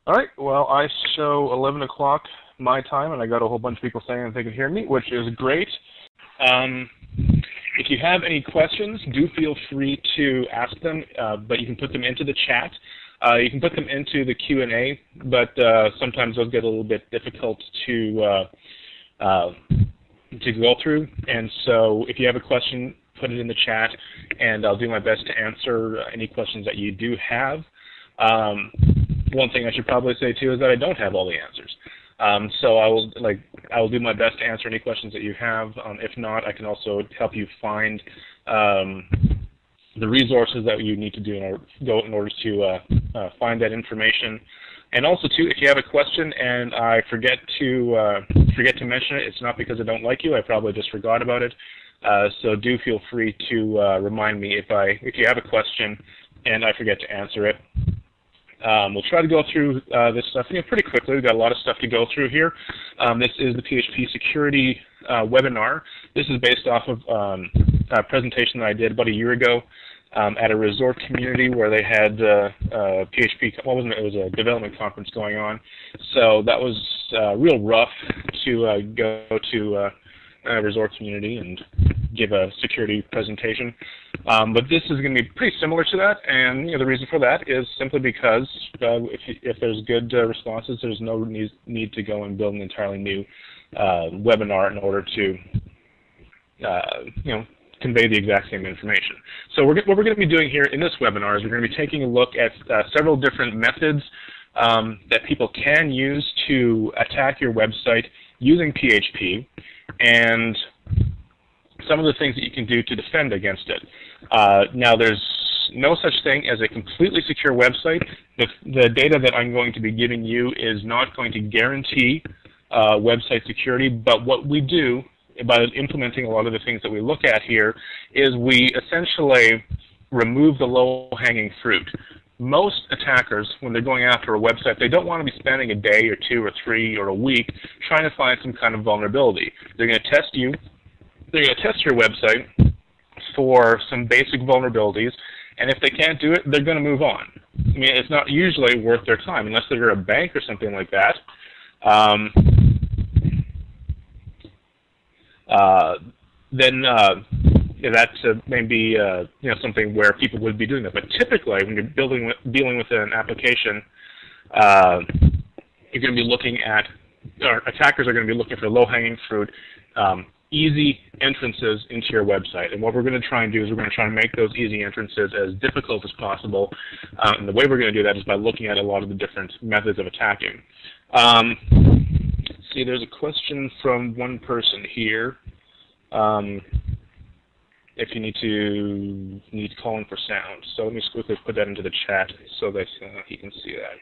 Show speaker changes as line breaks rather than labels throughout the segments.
All right, well, I show 11 o'clock my time, and I got a whole bunch of people saying that they can hear me, which is great. If you have any questions, do feel free to ask them, but you can put them into the chat. You can put them into the Q&A, but sometimes those get a little bit difficult to go through. And so if you have a question, put it in the chat, and I'll do my best to answer any questions that you do have. One thing I should probably say too is that I don't have all the answers. So I will do my best to answer any questions that you have. If not, I can also help you find the resources that you need to do in order to find that information. And also too, if you have a question and I forget to mention it, it's not because I don't like you. I probably just forgot about it. So do feel free to remind me if you have a question and I forget to answer it. We'll try to go through this stuff pretty quickly. We've got a lot of stuff to go through here. This is the PHP Security webinar. This is based off of a presentation that I did about a year ago at a resort community where they had PHP, it was a development conference going on. So that was real rough to go to a resort community and give a security presentation. But this is going to be pretty similar to that, and the reason for that is simply because if there's good responses, there's no need to go and build an entirely new webinar in order to convey the exact same information. So what we're going to be doing here in this webinar is we're going to be taking a look at several different methods that people can use to attack your website using PHP, and some of the things that you can do to defend against it. Now, there's no such thing as a completely secure website. The data that I'm going to be giving you is not going to guarantee website security, but what we do by implementing a lot of the things that we look at here is we essentially remove the low-hanging fruit. Most attackers, when they're going after a website, they don't want to be spending a day or two or three or a week trying to find some kind of vulnerability. They're going to test you. They're going to test your website for some basic vulnerabilities, and if they can't do it, they're going to move on. I mean, it's not usually worth their time, unless they're a bank or something like that. Then that's maybe something where people would be doing that. But typically, when you're dealing with an application, you're going to be looking at, or attackers are going to be looking for low-hanging fruit, easy entrances into your website. And what we're going to try and do is we're going to try and make those easy entrances as difficult as possible. And the way we're going to do that is by looking at a lot of the different methods of attacking. See, there's a question from one person here. If you need to call in for sound. So let me just quickly put that into the chat so that he can see that.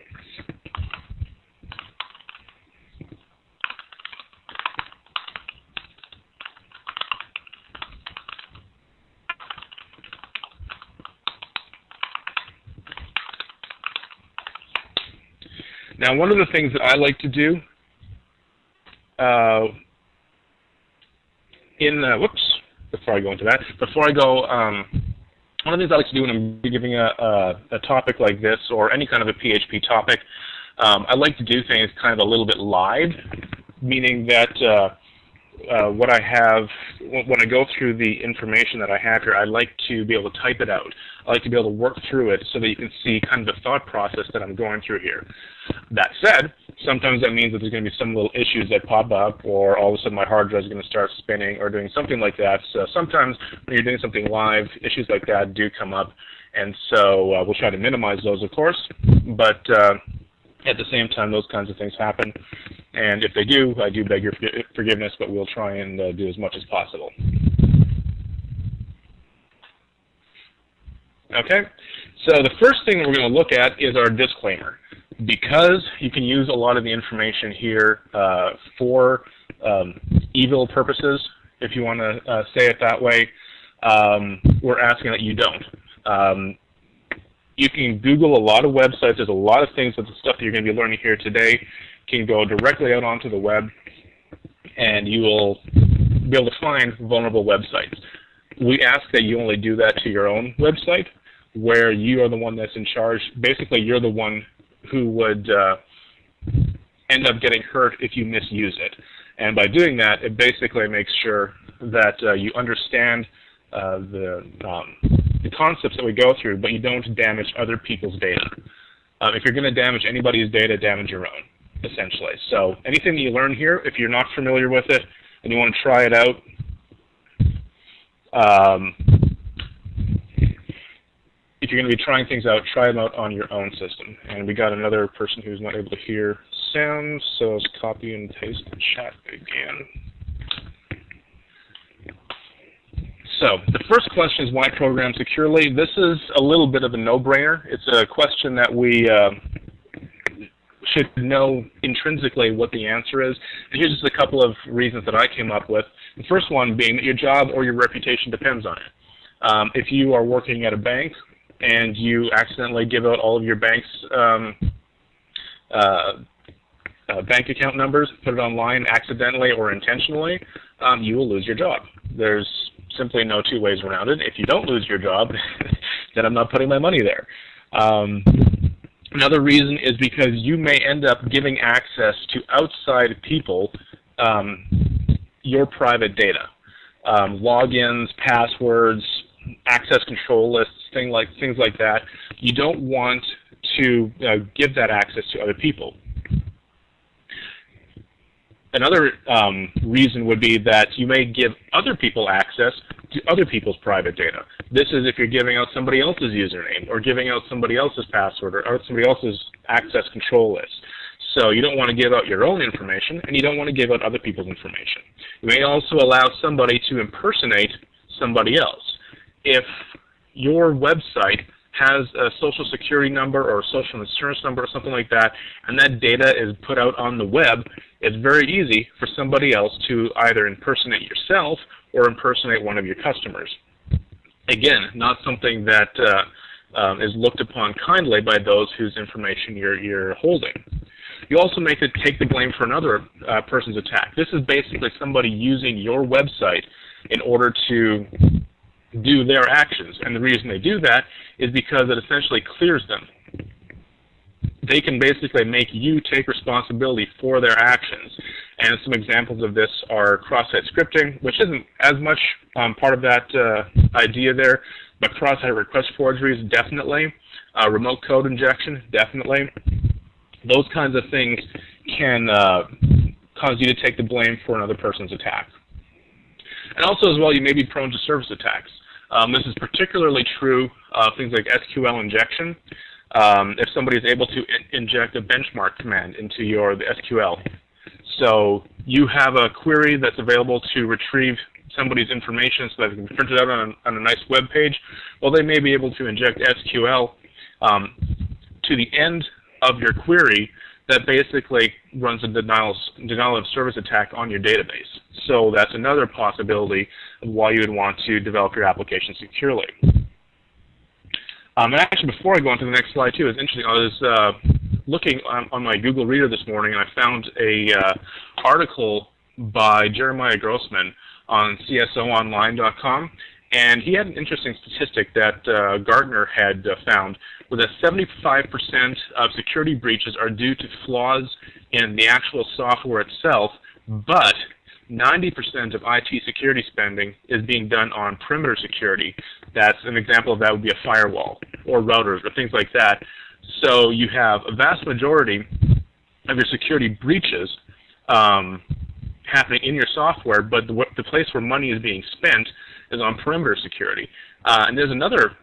Now, one of the things that I like to do before I go into that, one of the things I like to do when I'm giving a topic like this or any kind of a PHP topic, I like to do things kind of a little bit live, meaning that what I have, when I go through the information that I have here, I like to be able to type it out. I like to be able to work through it so that you can see kind of the thought process that I'm going through here. That said, sometimes that means that there's going to be some little issues that pop up, or all of a sudden my hard drive is going to start spinning or doing something like that. So sometimes when you're doing something live, issues like that do come up, and so we'll try to minimize those, of course, but at the same time, those kinds of things happen, and if they do, I do beg your forgiveness, but we'll try and do as much as possible. Okay, so the first thing that we're going to look at is our disclaimer. Because you can use a lot of the information here for evil purposes, if you want to say it that way, we're asking that you don't. You can Google a lot of websites. There's a lot of things with the stuff that you're going to be learning here today can go directly out onto the web, and you will be able to find vulnerable websites. We ask that you only do that to your own website, where you are the one that's in charge. Basically, you're the one who would end up getting hurt if you misuse it. And by doing that, it basically makes sure that you understand the concepts that we go through, but you don't damage other people's data. If you're going to damage anybody's data, damage your own, essentially. So anything that you learn here, if you're not familiar with it and you want to try it out, if you're going to be trying things out, try them out on your own system. And we got another person who's not able to hear sound, so let's copy and paste the chat again. So the first question is, why program securely? This is a little bit of a no-brainer. It's a question that we should know intrinsically what the answer is. And here's just a couple of reasons that I came up with. The first one being that your job or your reputation depends on it. If you are working at a bank and you accidentally give out all of your bank's bank account numbers, put it online accidentally or intentionally, you will lose your job. There's simply no two ways around it. If you don't lose your job, then I'm not putting my money there. Another reason is because you may end up giving access to outside people your private data. Logins, passwords, access control lists, things like that. You don't want to give that access to other people. Another reason would be that you may give other people access to other people's private data. This is if you're giving out somebody else's username or giving out somebody else's password or somebody else's access control list. So you don't want to give out your own information, and you don't want to give out other people's information. You may also allow somebody to impersonate somebody else. If your website has a social security number or a social insurance number or something like that, and that data is put out on the web, it's very easy for somebody else to either impersonate yourself or impersonate one of your customers. Again, not something that is looked upon kindly by those whose information you're holding. You also make it take the blame for another person's attack. This is basically somebody using your website in order to do their actions. And the reason they do that is because it essentially clears them. They can basically make you take responsibility for their actions. And some examples of this are cross-site scripting, which isn't as much part of that idea there, but cross-site request forgeries, definitely. Remote code injection, definitely. Those kinds of things can cause you to take the blame for another person's attack. And also, as well, you may be prone to service attacks. This is particularly true of things like SQL injection. If somebody is able to inject a benchmark command into the SQL. So you have a query that's available to retrieve somebody's information so that it can be printed out on a nice web page. Well, they may be able to inject SQL to the end of your query that basically runs a denial of service attack on your database. So that's another possibility of why you would want to develop your application securely. And actually, before I go on to the next slide, too, it's interesting. I was looking on my Google Reader this morning, and I found a article by Jeremiah Grossman on CSOonline.com, and he had an interesting statistic that Gartner had found, was that 75% of security breaches are due to flaws in the actual software itself, but 90% of IT security spending is being done on perimeter security. That's an example of that would be a firewall or routers or things like that. So you have a vast majority of your security breaches happening in your software, but the place where money is being spent is on perimeter security. And there's another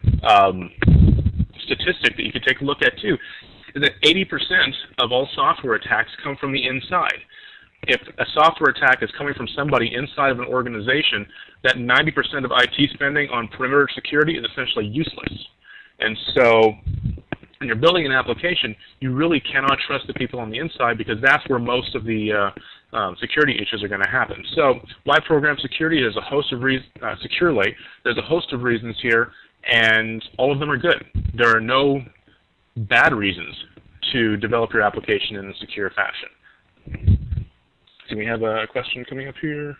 statistic that you could take a look at too, is that 80% of all software attacks come from the inside. If a software attack is coming from somebody inside of an organization, that 90% of IT spending on perimeter security is essentially useless. And so when you're building an application, you really cannot trust the people on the inside because that's where most of the security issues are going to happen. So why program security? There's a host of reasons, securely. There's a host of reasons here, and all of them are good. There are no bad reasons to develop your application in a secure fashion. So we have a question coming up here.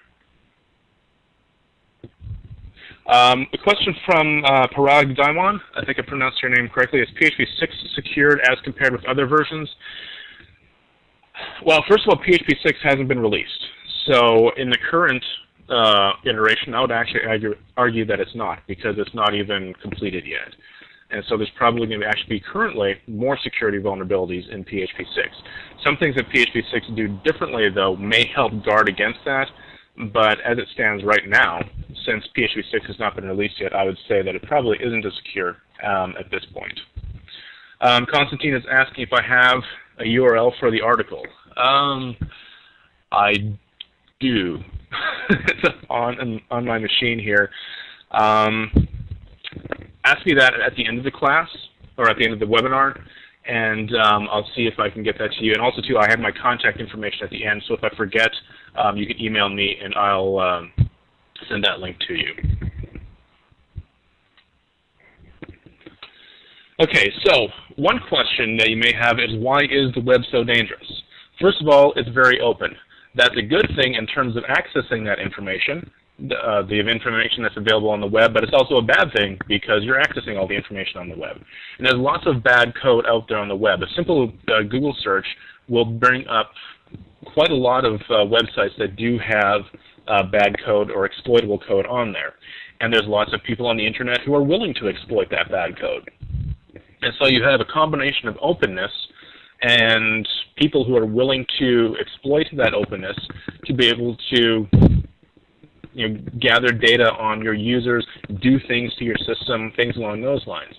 A question from Parag Daimon. I think I pronounced your name correctly. Is PHP 6 secured as compared with other versions? Well, first of all, PHP 6 hasn't been released. So in the current iteration, I would actually argue that it's not, because it's not even completed yet. And so there's probably going to actually be currently more security vulnerabilities in PHP 6. Some things that PHP 6 do differently, though, may help guard against that. But as it stands right now, since PHP 6 has not been released yet, I would say that it probably isn't as secure at this point. Constantine is asking if I have a URL for the article. I do. It's on my machine here. Ask me that at the end of the class, or at the end of the webinar, and I'll see if I can get that to you. And also, too, I have my contact information at the end, so if I forget, you can email me, and I'll send that link to you. Okay, so one question that you may have is, why is the web so dangerous? First of all, it's very open. That's a good thing in terms of accessing that information, the information that's available on the web, but it's also a bad thing because you're accessing all the information on the web. And there's lots of bad code out there on the web. A simple Google search will bring up quite a lot of websites that do have bad code or exploitable code on there. And there's lots of people on the internet who are willing to exploit that bad code. And so you have a combination of openness and people who are willing to exploit that openness to be able to gather data on your users, do things to your system, things along those lines.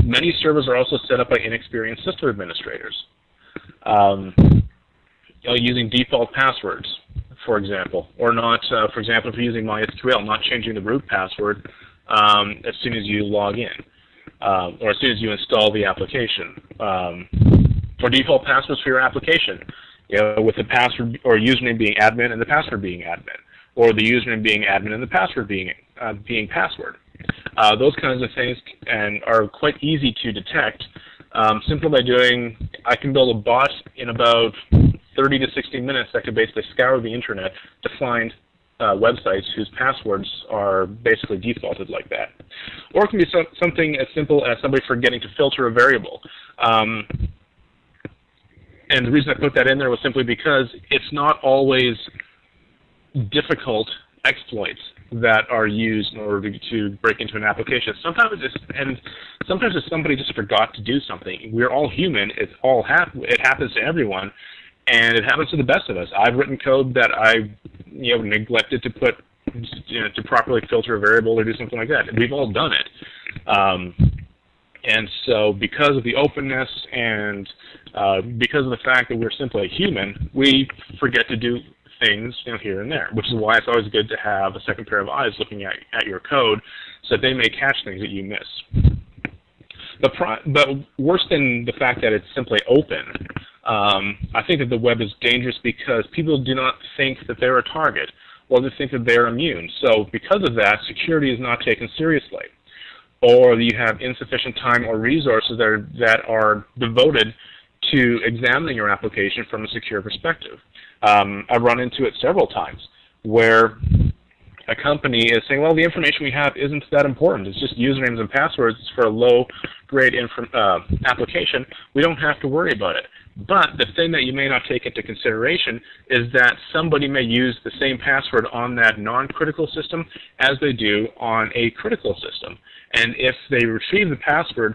Many servers are also set up by inexperienced system administrators. Using default passwords, for example, or not, for example, if you're using MySQL, not changing the root password as soon as you log in, or as soon as you install the application. For default passwords for your application, with the password or username being admin and the password being admin, or the username being admin and the password being password. Those kinds of things are quite easy to detect simply by I can build a bot in about 30 to 60 minutes that could basically scour the internet to find websites whose passwords are basically defaulted like that. Or it can be something as simple as somebody forgetting to filter a variable. And the reason I put that in there was simply because it's not always difficult exploits that are used in order to break into an application. Sometimes if somebody just forgot to do something. We're all human. It happens to everyone, and it happens to the best of us. I've written code that I neglected to put to properly filter a variable or do something like that. We've all done it. And so because of the openness and because of the fact that we're simply a human, we forget to do things here and there, which is why it's always good to have a second pair of eyes looking at your code so that they may catch things that you miss. But worse than the fact that it's simply open, I think that the web is dangerous because people do not think that they're a target, or they think that they're immune. So because of that, security is not taken seriously. Or you have insufficient time or resources that are devoted to examining your application from a secure perspective. I've run into it several times where a company is saying, well, the information we have isn't that important. It's just usernames and passwords for a low-grade application. We don't have to worry about it. But the thing that you may not take into consideration is that somebody may use the same password on that non-critical system as they do on a critical system. And if they retrieve the password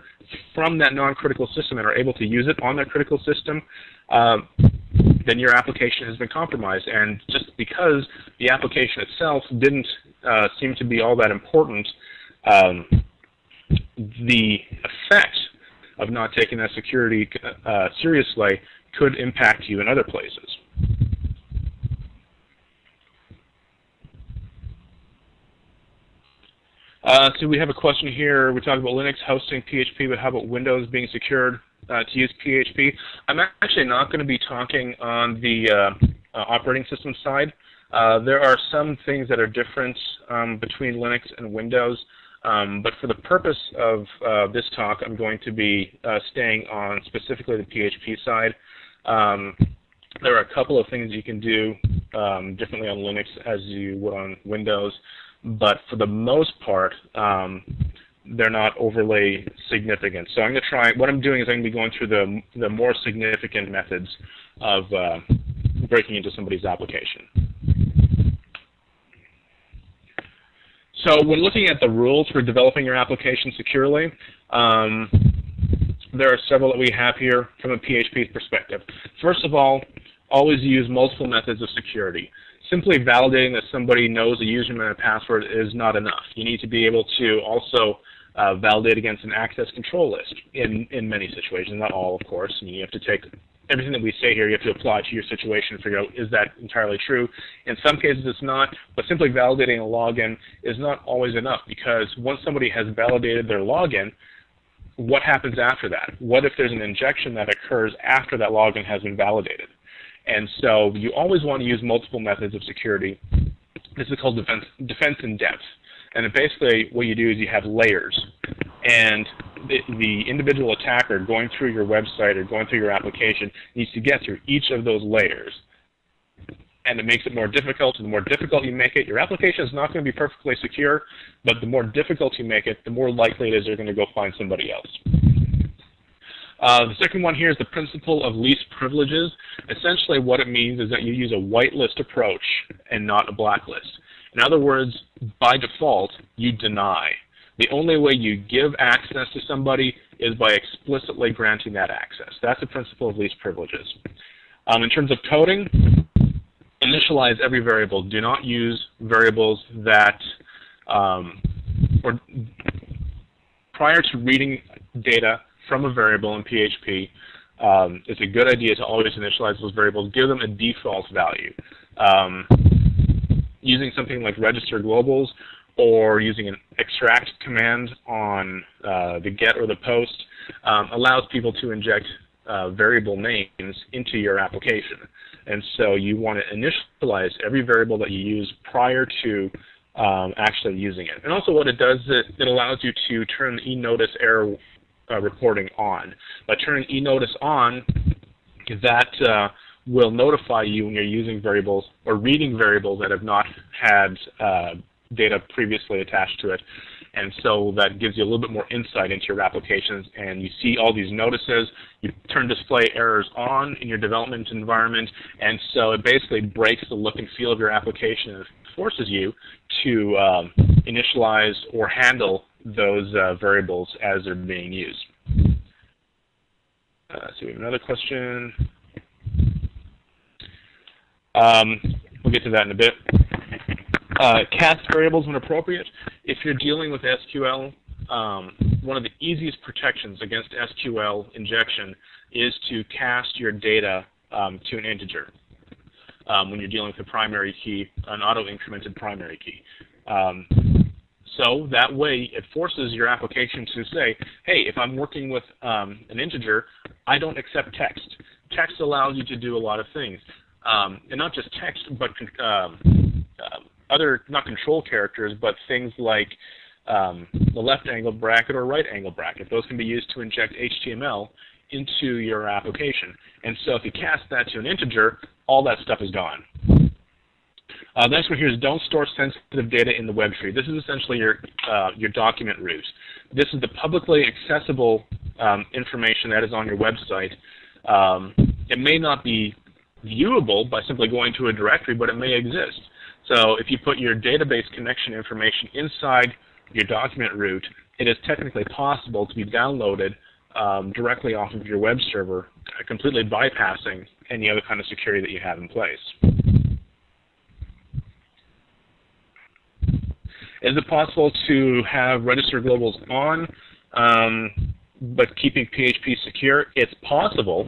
from that non-critical system and are able to use it on their critical system, then your application has been compromised. And just because the application itself didn't seem to be all that important, the effect of not taking that security seriously could impact you in other places. So we have a question here. We talked about Linux hosting PHP, but how about Windows being secured to use PHP? I'm actually not going to be talking on the operating system side. There are some things that are different between Linux and Windows, but for the purpose of this talk, I'm going to be staying on specifically the PHP side. There are a couple of things you can do differently on Linux as you would on Windows. But for the most part, they're not overly significant. So I'm going to try, what I'm doing is I'm going to be going through the more significant methods of breaking into somebody's application. So when looking at the rules for developing your application securely, there are several that we have here from a PHP perspective. First of all, always use multiple methods of security. Simply validating that somebody knows a username and a password is not enough. You need to be able to also validate against an access control list in many situations, not all, of course. I mean, you have to take everything that we say here, you have to apply to your situation and figure out, is that entirely true? In some cases it's not, but simply validating a login is not always enough, because once somebody has validated their login, what happens after that? What if there's an injection that occurs after that login has been validated? And so you always want to use multiple methods of security. This is called defense in depth. And basically what you do is you have layers. And the individual attacker going through your website or going through your application needs to get through each of those layers. And it makes it more difficult. And the more difficult you make it, your application is not going to be perfectly secure, but the more difficult you make it, the more likely it is they're going to go find somebody else. The second one here is the principle of least privileges. Essentially what it means is that you use a whitelist approach and not a blacklist. In other words, by default, you deny. The only way you give access to somebody is by explicitly granting that access. That's the principle of least privileges. In terms of coding, initialize every variable. Do not use variables that, prior to reading data from a variable in PHP, it's a good idea to always initialize those variables. Give them a default value. Using something like register globals or using an extract command on the get or the post allows people to inject variable names into your application. And so you want to initialize every variable that you use prior to actually using it. And also what it does is it allows you to turn the e-notice error reporting on. By turning e-notice on, that will notify you when you're using variables or reading variables that have not had data previously attached to it. And so that gives you a little bit more insight into your applications, and you see all these notices. You turn display errors on in your development environment, and so it basically breaks the look and feel of your application and forces you to initialize or handle those variables as they're being used. So we have another question. We'll get to that in a bit. Cast variables when appropriate. If you're dealing with SQL, one of the easiest protections against SQL injection is to cast your data to an integer when you're dealing with a primary key, an auto-incremented primary key. So that way it forces your application to say, hey, if I'm working with an integer, I don't accept text. Text allows you to do a lot of things. And not just text, but other, not control characters, but things like the left angle bracket or right angle bracket. Those can be used to inject HTML into your application. And so if you cast that to an integer, all that stuff is gone. The next one here is don't store sensitive data in the web tree. This is essentially your document root. This is the publicly accessible information that is on your website. It may not be viewable by simply going to a directory, but it may exist. So if you put your database connection information inside your document root, it is technically possible to be downloaded directly off of your web server, completely bypassing any other kind of security that you have in place. Is it possible to have register globals on, but keeping PHP secure? It's possible,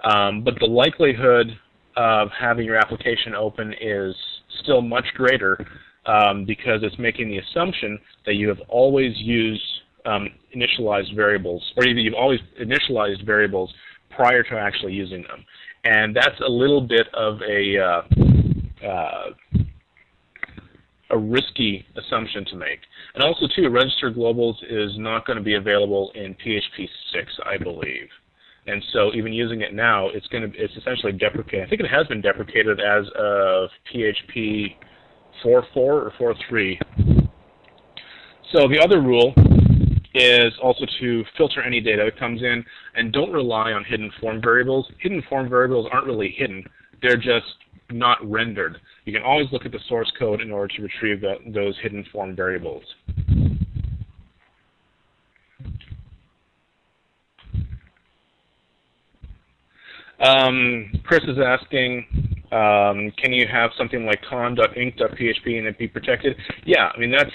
but the likelihood of having your application open is still much greater because it's making the assumption that you have always used initialized variables, or you've always initialized variables prior to actually using them. And that's a little bit of a risky assumption to make. And also, too, register globals is not going to be available in PHP 6, I believe. And so even using it now, it's essentially deprecated. I think it has been deprecated as of PHP 4.4 or 4.3. So the other rule is also to filter any data that comes in, and don't rely on hidden form variables. Hidden form variables aren't really hidden. They're just not rendered. You can always look at the source code in order to retrieve those hidden form variables. Chris is asking, can you have something like con.inc.php and it be protected? Yeah, I mean, that's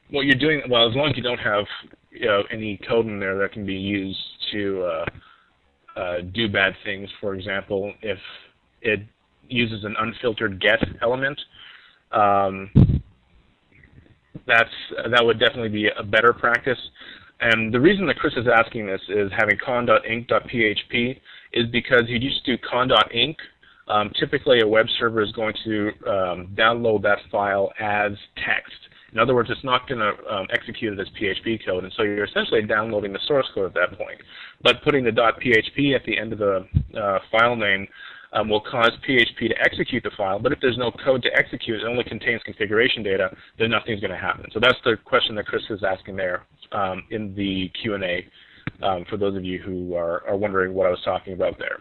what you're doing. Well, as long as you don't have any code in there that can be used to do bad things. For example, if it uses an unfiltered get element, that would definitely be a better practice. And the reason that Chris is asking this is having con.inc.php is because you just do con.inc. Typically, a web server is going to download that file as text. In other words, it's not going to execute it as PHP code, and so you're essentially downloading the source code at that point. But putting the .php at the end of the file name will cause PHP to execute the file, but if there's no code to execute, it only contains configuration data, then nothing's going to happen. So that's the question that Chris is asking there in the Q&A for those of you who are wondering what I was talking about there.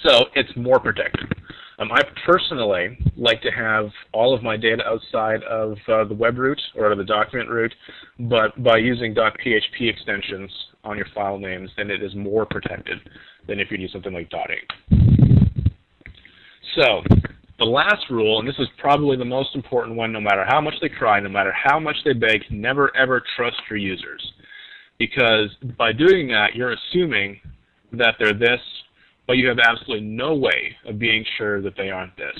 So it's more protected. I personally like to have all of my data outside of the web root or out of the document root, but by using .php extensions on your file names, then it is more protected than if you do something like .inc. So the last rule, and this is probably the most important one, no matter how much they cry, no matter how much they beg, never ever trust your users. Because by doing that, you're assuming that they're this, but you have absolutely no way of being sure that they aren't this.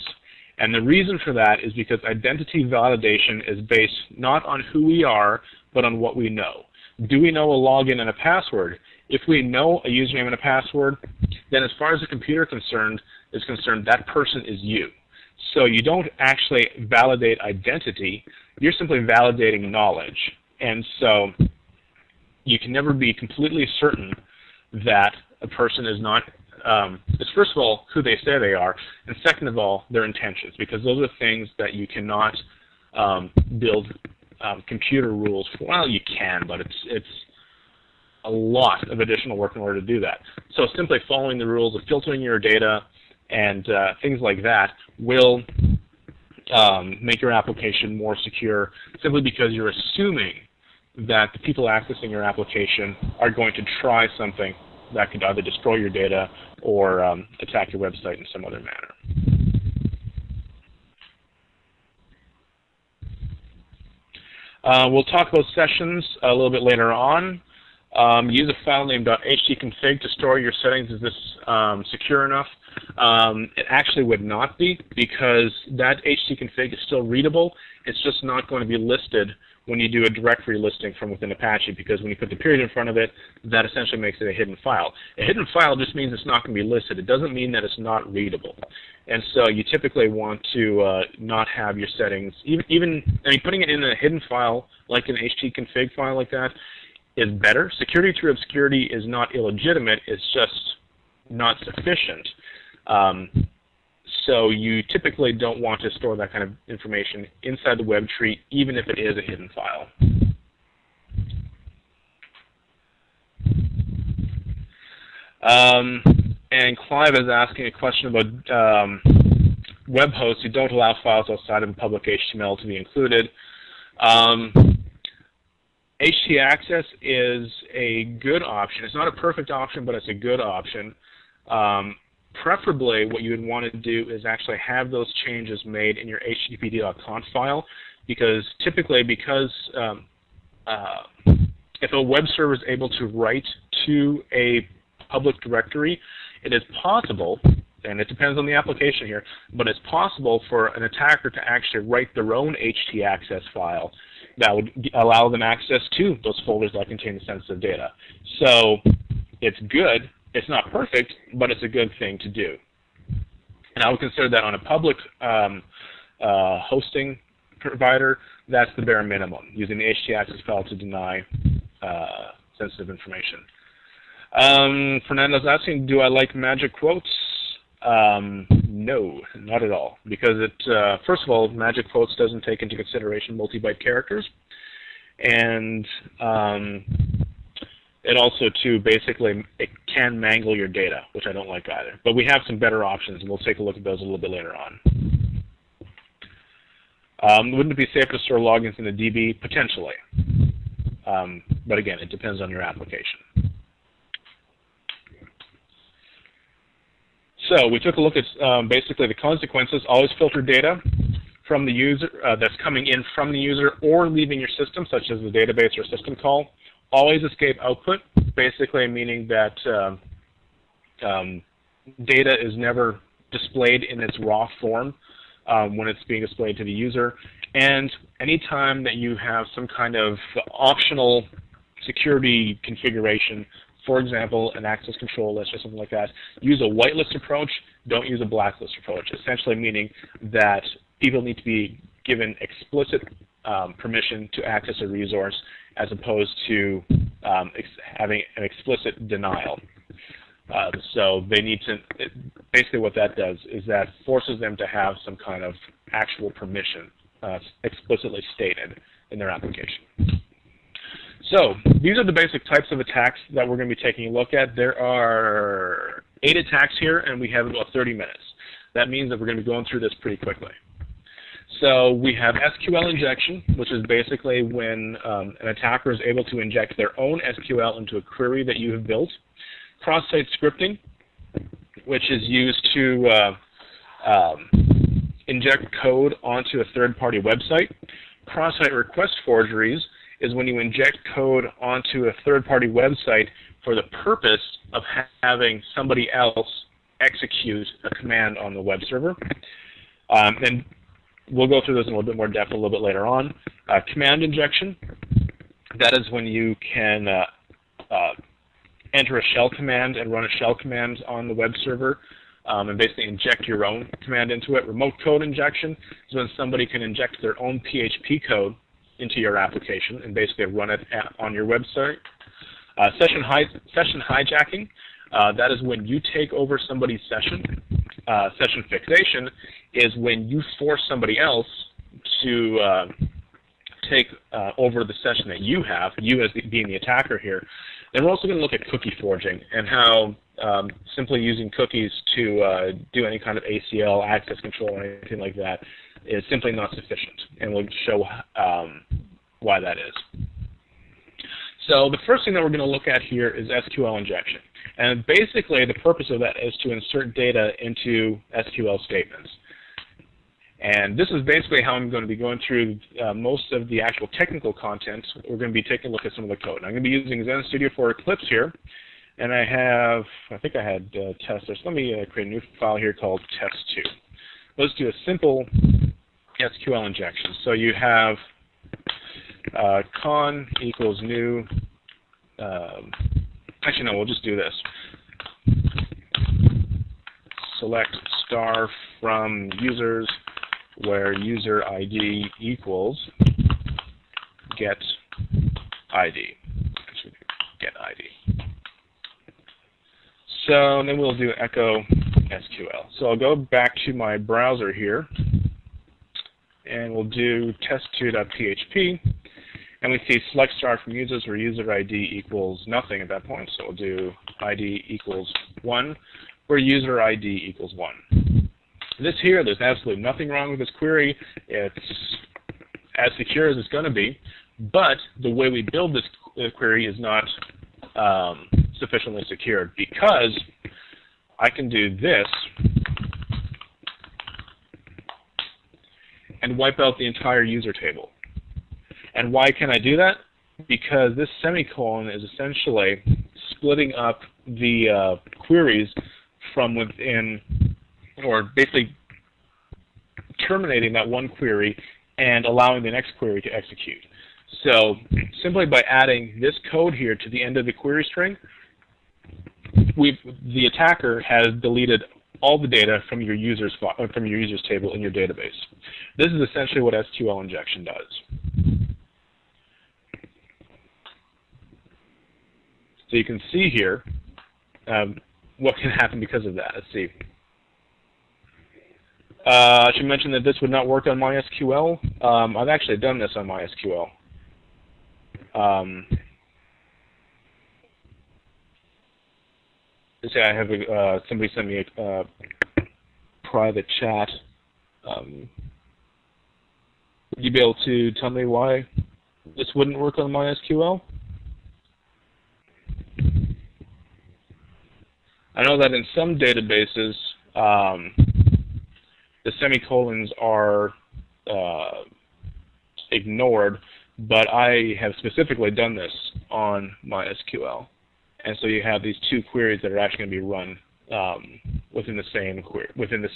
And the reason for that is because identity validation is based not on who we are, but on what we know. Do we know a login and a password? If we know a username and a password, then as far as the computer is concerned, that person is you. So you don't actually validate identity, you're simply validating knowledge. And so you can never be completely certain that a person is not, it's first of all who they say they are, and second of all their intentions, because those are things that you cannot build computer rules for. Well, you can, but it's a lot of additional work in order to do that. So simply following the rules of filtering your data and things like that will make your application more secure, simply because you're assuming that the people accessing your application are going to try something that could either destroy your data or attack your website in some other manner. We'll talk about sessions a little bit later on. Use a file name .htconfig to store your settings. Is this secure enough? It actually would not be, because that htconfig is still readable. It's just not going to be listed when you do a directory listing from within Apache, because when you put the period in front of it, that essentially makes it a hidden file. A hidden file just means it's not going to be listed. It doesn't mean that it's not readable. And so you typically want to not have your settings, even I mean, putting it in a hidden file, like an htconfig file like that, is better. Security through obscurity is not illegitimate, it's just not sufficient. So you typically don't want to store that kind of information inside the web tree, even if it is a hidden file. And Clive is asking a question about web hosts who don't allow files outside of public HTML to be included. htaccess is a good option. It's not a perfect option, but it's a good option. Preferably, what you would want to do is actually have those changes made in your httpd.conf file, because typically, if a web server is able to write to a public directory, it is possible, and it depends on the application here, but it's possible for an attacker to actually write their own htaccess file that would allow them access to those folders that contain the sensitive data. So it's good. It's not perfect, but it's a good thing to do. And I would consider that on a public hosting provider, that's the bare minimum, using the htaccess file to deny sensitive information. Fernando's asking, do I like magic quotes? No, not at all, because it, first of all, magic quotes doesn't take into consideration multi-byte characters, and it also, too, basically, it can mangle your data, which I don't like either. But we have some better options, and we'll take a look at those a little bit later on. Wouldn't it be safe to store logins in a DB? Potentially. But again, it depends on your application. So we took a look at basically the consequences. Always filter data from the user that's coming in from the user or leaving your system, such as the database or system call. Always escape output, basically meaning that data is never displayed in its raw form when it's being displayed to the user. And anytime that you have some kind of optional security configuration, for example, an access control list or something like that, use a whitelist approach, don't use a blacklist approach, essentially meaning that people need to be given explicit permission to access a resource as opposed to having an explicit denial. So they need to, basically what that does is that forces them to have some kind of actual permission explicitly stated in their application. So these are the basic types of attacks that we're going to be taking a look at. There are 8 attacks here, and we have about 30 minutes. That means that we're going to be going through this pretty quickly. So we have SQL injection, which is basically when an attacker is able to inject their own SQL into a query that you have built. Cross-site scripting, which is used to inject code onto a third-party website. Cross-site request forgeries is when you inject code onto a third-party website for the purpose of having somebody else execute a command on the web server. And we'll go through this in a little bit more depth a little bit later on. Command injection, that is when you can enter a shell command and run a shell command on the web server and basically inject your own command into it. Remote code injection is when somebody can inject their own PHP code into your application and basically run it on your website. Session hijacking, that is when you take over somebody's session. Session fixation is when you force somebody else to take over the session that you have, you as being the attacker here. And we're also going to look at cookie forging and how simply using cookies to do any kind of ACL, access control, or anything like that is simply not sufficient. And we'll show why that is. So the first thing that we're going to look at here is SQL injection. And basically the purpose of that is to insert data into SQL statements. And this is basically how I'm going to be going through most of the actual technical content. We're going to be taking a look at some of the code. And I'm going to be using Zen Studio for Eclipse here. And I think I had test. So let me create a new file here called test2. Let's do a simple SQL injection. So you have con equals new. Actually, no, we'll just do this. Select star from users where user ID equals get ID. Actually, get ID. So then we'll do echo SQL. So I'll go back to my browser here, and we'll do test2.php. And we see select star from users where user ID equals nothing at that point. So we'll do ID equals 1 where user ID equals 1. This here, there's absolutely nothing wrong with this query. It's as secure as it's going to be. But the way we build this query is not sufficiently secured because I can do this and wipe out the entire user table. And why can I do that? Because this semicolon is essentially splitting up the queries from within, or basically terminating that one query and allowing the next query to execute. So simply by adding this code here to the end of the query string, the attacker has deleted all the data from your users table in your database. This is essentially what SQL injection does. So you can see here what can happen because of that. Let's see. I should mention that this would not work on MySQL. I've actually done this on MySQL. say I have somebody send me a private chat. Would you be able to tell me why this wouldn't work on MySQL? I know that in some databases, the semicolons are ignored, but I have specifically done this on MySQL. And so you have these two queries that are actually going to be run within the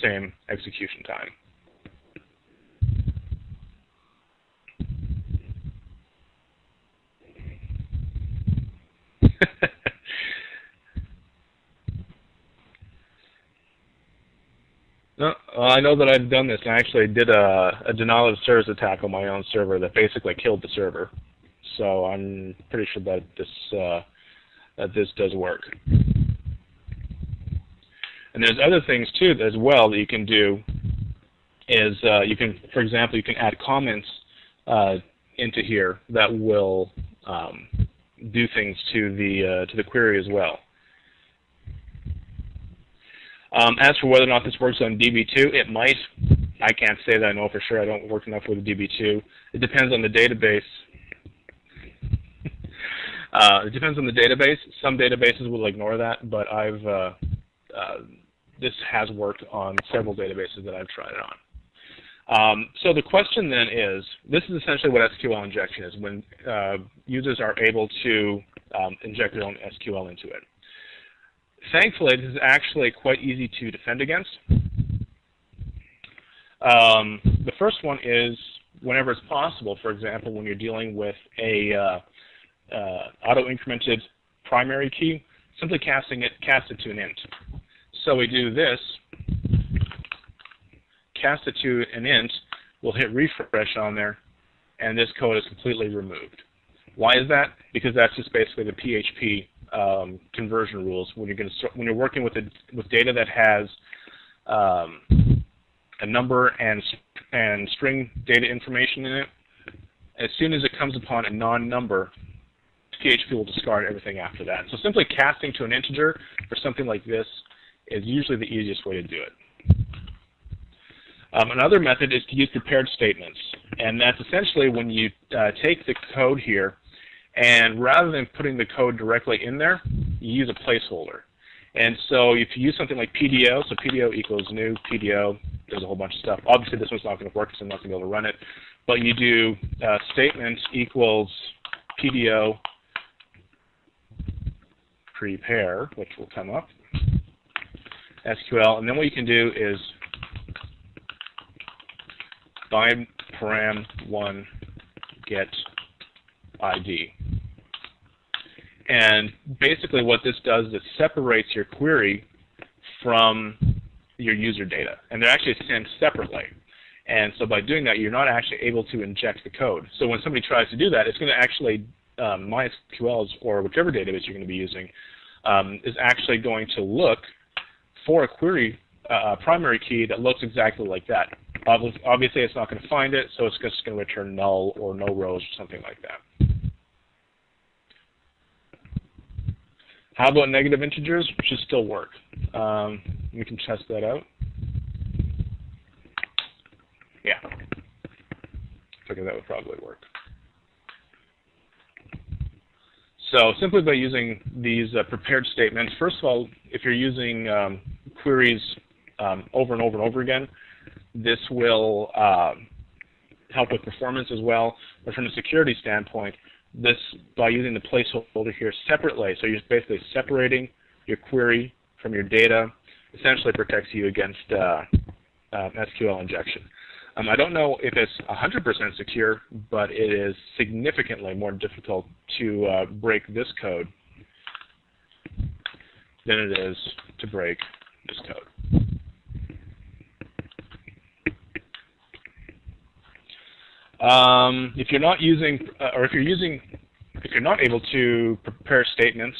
same execution time. No, I know that I've done this. I actually did a denial of service attack on my own server that basically killed the server. So I'm pretty sure that this does work. And there's other things too as well that you can do. Is you can, for example, you can add comments into here that will do things to the query as well. As for whether or not this works on DB2, it might. I can't say that I know for sure. I don't work enough with DB2. It depends on the database. It depends on the database. Some databases will ignore that, but this has worked on several databases that I've tried it on. So the question then is, this is essentially what SQL injection is, when users are able to inject their own SQL into it. Thankfully, this is actually quite easy to defend against. The first one is whenever it's possible, for example, when you're dealing with a auto-incremented primary key, simply cast it to an int. So we do this, cast it to an int, we'll hit refresh on there, and this code is completely removed. Why is that? Because that's just basically the PHP conversion rules. When you're working with data that has a number and string data information in it, as soon as it comes upon a non-number, PHP will discard everything after that. So simply casting to an integer for something like this is usually the easiest way to do it. Another method is to use prepared statements, and that's essentially when you take the code here, and rather than putting the code directly in there, you use a placeholder. And so if you use something like PDO, so PDO equals new PDO, there's a whole bunch of stuff. Obviously this one's not going to work because I'm not going to be able to run it. But you do statement equals PDO prepare, which will come up, SQL, and then what you can do is bind param1 get ID. And basically what this does is it separates your query from your user data. And they're actually sent separately. And so by doing that, you're not actually able to inject the code. So when somebody tries to do that, it's going to actually, MySQL or whichever database you're going to be using, is actually going to look for a query, primary key that looks exactly like that. Obviously, it's not going to find it, so it's just going to return null or no rows or something like that. How about negative integers? Should still work. We can test that out. Yeah. Figure that would probably work. So simply by using these prepared statements, first of all, if you're using queries over and over and over again, this will help with performance as well. But from a security standpoint, this, by using the placeholder here separately, so you're basically separating your query from your data, essentially protects you against SQL injection. I don't know if it's 100% secure, but it is significantly more difficult to break this code than it is to break this code. If you're not using, or if you're not able to prepare statements,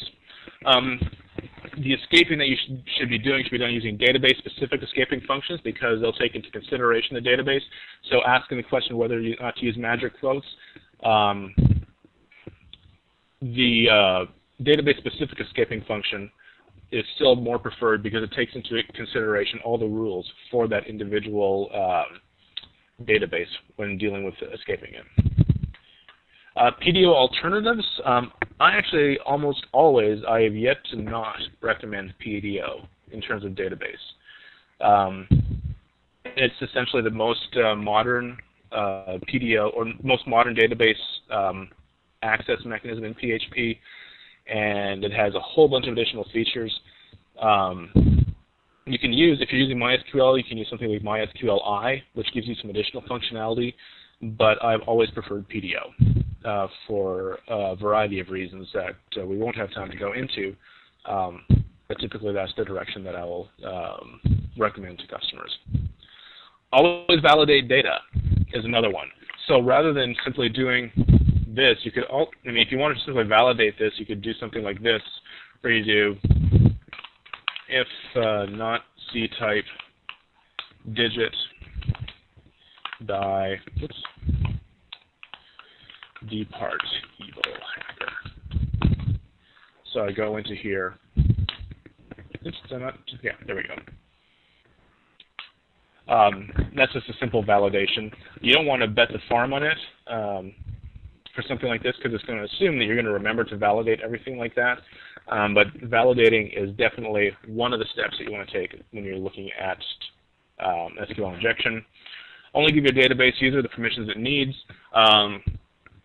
the escaping that you should be doing should be done using database-specific escaping functions because they'll take into consideration the database. So asking the question whether you not to use magic quotes the database-specific escaping function is still more preferred because it takes into consideration all the rules for that individual database when dealing with escaping it. PDO alternatives, I actually almost always, I have yet to not recommend PDO in terms of database. It's essentially the most modern PDO or most modern database access mechanism in PHP, and it has a whole bunch of additional features. You can use, if you're using MySQL, you can use something like MySQLi, which gives you some additional functionality, but I've always preferred PDO for a variety of reasons that we won't have time to go into, but typically that's the direction that I will recommend to customers. Always validate data is another one. So rather than simply doing this, you could, if you wanted to simply validate this, you could do something like this, where you do if not C-type digit die, depart evil hacker. So I go into here. Yeah, there we go. That's just a simple validation. You don't want to bet the farm on it for something like this because it's going to assume that you're going to remember to validate everything like that. But validating is definitely one of the steps that you want to take when you're looking at SQL injection. Only give your database user the permissions it needs.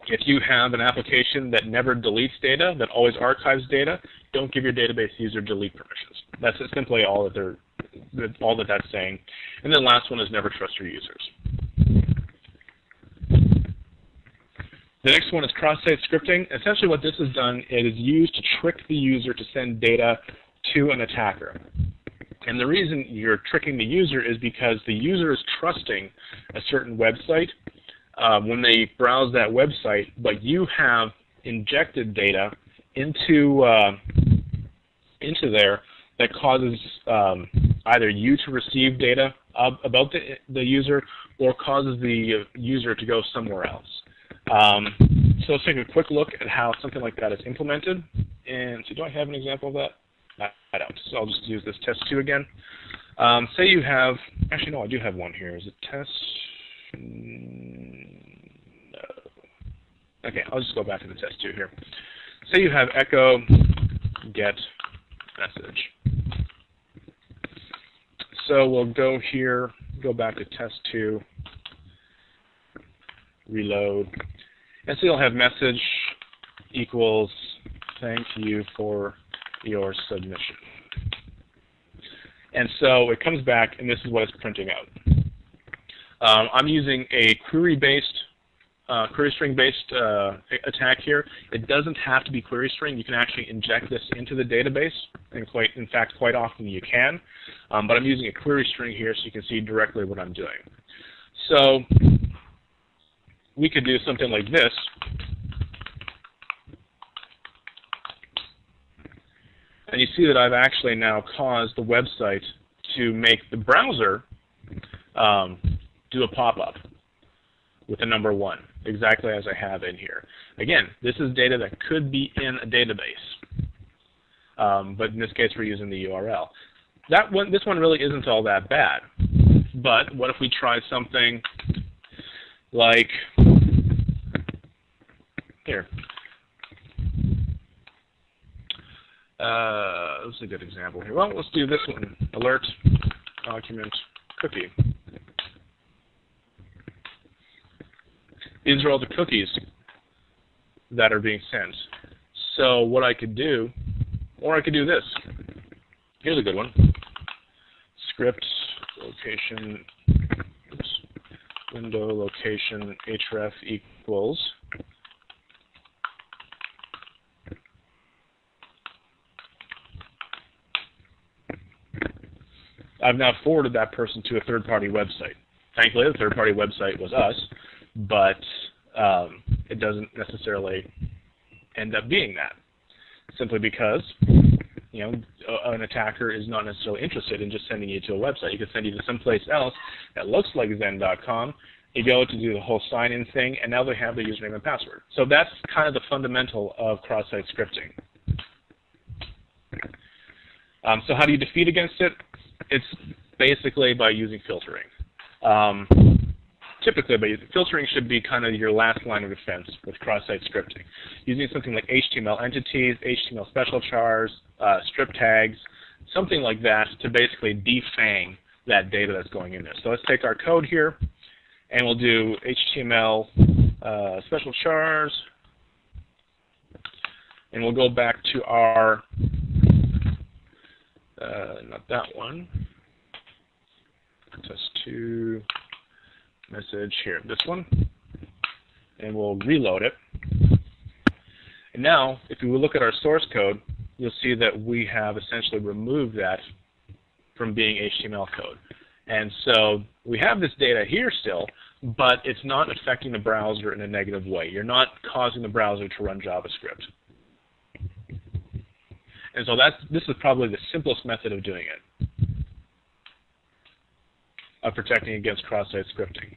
If you have an application that never deletes data, that always archives data, don't give your database user delete permissions. That's simply all that that's saying. And then last one is never trust your users. The next one is cross-site scripting. Essentially what this has done, it is used to trick the user to send data to an attacker. And the reason you're tricking the user is because the user is trusting a certain website when they browse that website, but you have injected data into there that causes either you to receive data about the user or causes the user to go somewhere else. So let's take a quick look at how something like that is implemented. And so do I have an example of that? I don't. So I'll just use this test 2 again. Say you have, actually no, I do have one here. Is it test? No. Okay, I'll just go back to the test 2 here. Say you have echo get message. So we'll go here, go back to test 2, reload, and so you'll have message equals thank you for your submission. And so it comes back, and this is what it's printing out. I'm using a query string-based attack here. It doesn't have to be query string. You can actually inject this into the database, and in fact, quite often you can. But I'm using a query string here so you can see directly what I'm doing. So we could do something like this. And you see that I've actually now caused the website to make the browser do a pop-up with the number 1, exactly as I have in here. Again, this is data that could be in a database, but in this case we're using the URL. This one really isn't all that bad, but what if we try something like here? This is a good example here. Well, let's do this one. Alert, document, cookie. These are all the cookies that are being sent. So what I could do, or I could do this. Here's a good one. Script, location, window, location, href equals. I've now forwarded that person to a third-party website. Thankfully, the third-party website was us, but it doesn't necessarily end up being that, simply because an attacker is not necessarily interested in just sending you to a website. You could send you to someplace else that looks like Zen.com, You go to do the whole sign-in thing, and now they have the username and password. So that's kind of the fundamental of cross-site scripting. So how do you defeat against it? It's basically by using filtering. Typically, filtering should be kind of your last line of defense with cross-site scripting. Using something like HTML entities, HTML special chars, strip tags, something like that to basically defang that data that's going in there. So let's take our code here, and we'll do HTML special chars, and we'll go back to our, not that one, test2 message here, this one, and we'll reload it. And now, if we look at our source code, you'll see that we have essentially removed that from being HTML code. And so we have this data here still, but it's not affecting the browser in a negative way. You're not causing the browser to run JavaScript. And so this is probably the simplest method of doing it, of protecting against cross-site scripting.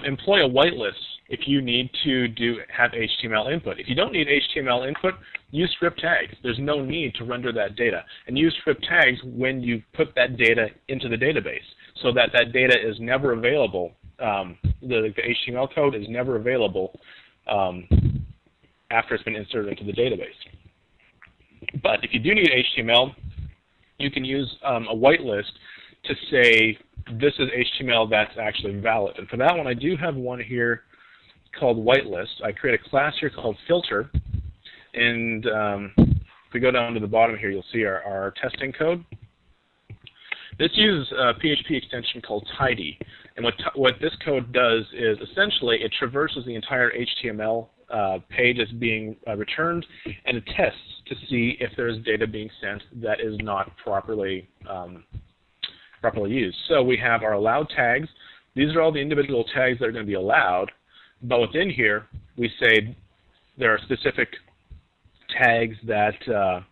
Employ a whitelist if you need to have HTML input. If you don't need HTML input, use script tags. There's no need to render that data. And use script tags when you put that data into the database so that that data is never available. The HTML code is never available after it's been inserted into the database. But if you do need HTML, you can use a whitelist to say this is HTML that's actually valid. And for that one, I do have one here called whitelist. I create a class here called filter. And if we go down to the bottom here, you'll see our testing code. This uses a PHP extension called tidy. And what this code does is essentially it traverses the entire HTML page that's being returned, and it tests to see if there's data being sent that is not properly used. So we have our allowed tags. These are all the individual tags that are going to be allowed, but within here we say there are specific tags that are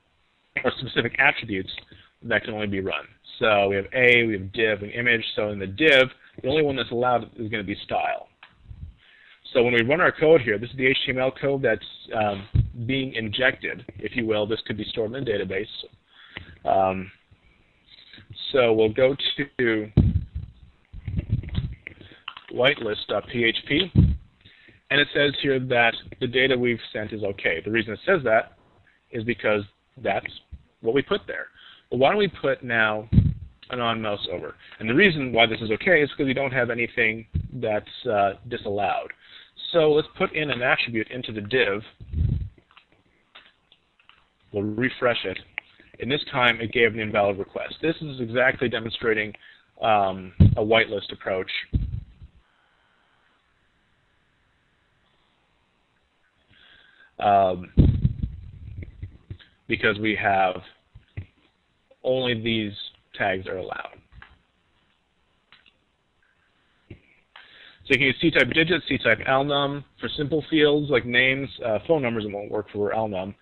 specific attributes that can only be run. So we have a, we have div, and image. So in the div, the only one that's allowed is going to be style. So when we run our code here, this is the HTML code that's being injected, if you will. This could be stored in a database. So we'll go to whitelist.php, and it says here that the data we've sent is okay. The reason it says that is because that's what we put there. Well, why don't we put now an on mouse over? And the reason why this is okay is because we don't have anything that's disallowed. So let's put in an attribute into the div. We'll refresh it. And this time it gave an invalid request. This is exactly demonstrating a whitelist approach. Because we have only these tags are allowed. So you can use C-type digits, C-type alnum. For simple fields like names, phone numbers, it won't work for alnum.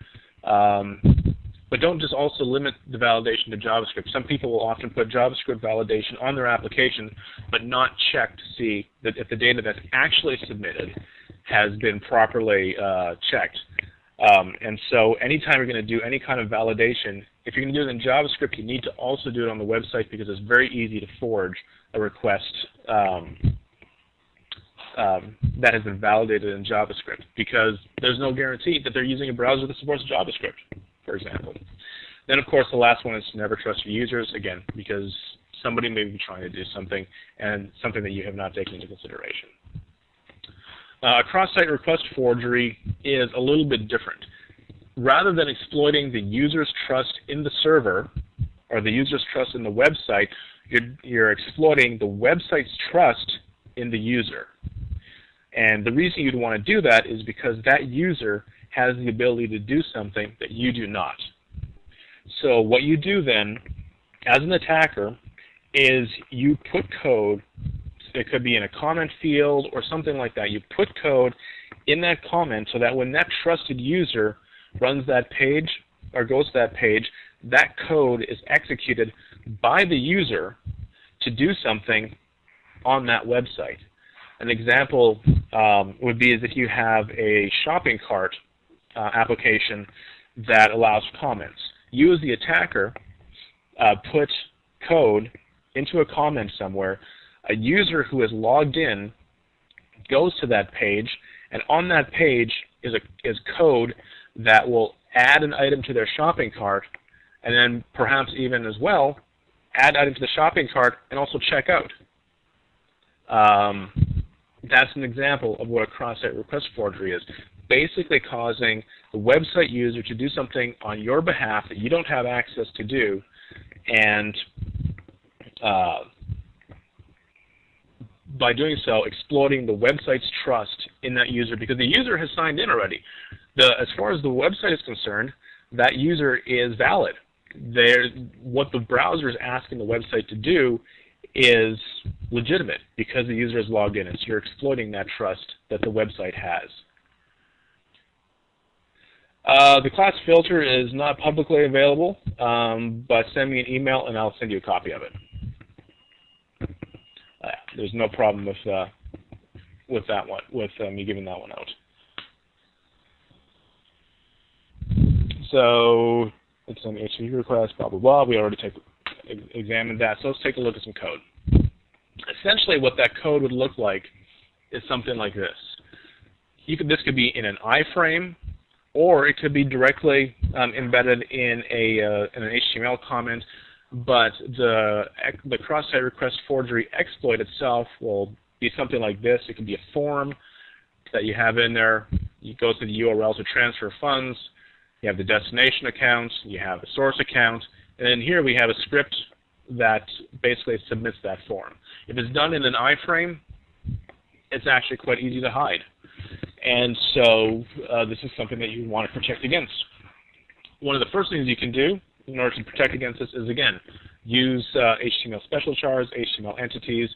But don't just also limit the validation to JavaScript. Some people will often put JavaScript validation on their application, but not check to see that if the data that's actually submitted has been properly checked. And so anytime you're going to do any kind of validation, if you're going to do it in JavaScript, you need to also do it on the website because it's very easy to forge a request that has been validated in JavaScript because there's no guarantee that they're using a browser that supports JavaScript, for example. Then, of course, the last one is to never trust your users, again, because somebody may be trying to do something and something that you have not taken into consideration. Cross-site request forgery is a little bit different. Rather than exploiting the user's trust in the server or the user's trust in the website, you're exploiting the website's trust in the user. And the reason you'd want to do that is because that user has the ability to do something that you do not. So what you do then, as an attacker, is you put code. It could be in a comment field or something like that. You put code in that comment so that when that trusted user runs that page or goes to that page, that code is executed by the user to do something on that website. An example would be is if you have a shopping cart application that allows comments. You as the attacker put code into a comment somewhere. A user who is logged in goes to that page, and on that page is code that will add an item to their shopping cart, and then perhaps even as well add item to the shopping cart and also check out. That's an example of what a cross-site request forgery is. Basically causing the website user to do something on your behalf that you don't have access to do, and by doing so, exploiting the website's trust in that user, because the user has signed in already. As far as the website is concerned, that user is valid. What the browser is asking the website to do is legitimate because the user is logged in, and so you're exploiting that trust that the website has. The class filter is not publicly available, but send me an email and I'll send you a copy of it. There's no problem with that one, with me giving that one out. So it's an HTTP request, blah blah blah. We already examined that. So let's take a look at some code. Essentially, what that code would look like is something like this. This could be in an iframe, or it could be directly embedded in an HTML comment. But the cross-site request forgery exploit itself will be something like this. It could be a form that you have in there. You go to the URL to transfer funds. You have the destination account. You have a source account. And then here we have a script that basically submits that form. If it's done in an iframe, it's actually quite easy to hide. And so this is something that you want to protect against. One of the first things you can do in order to protect against this is, again, use HTML special chars, HTML entities,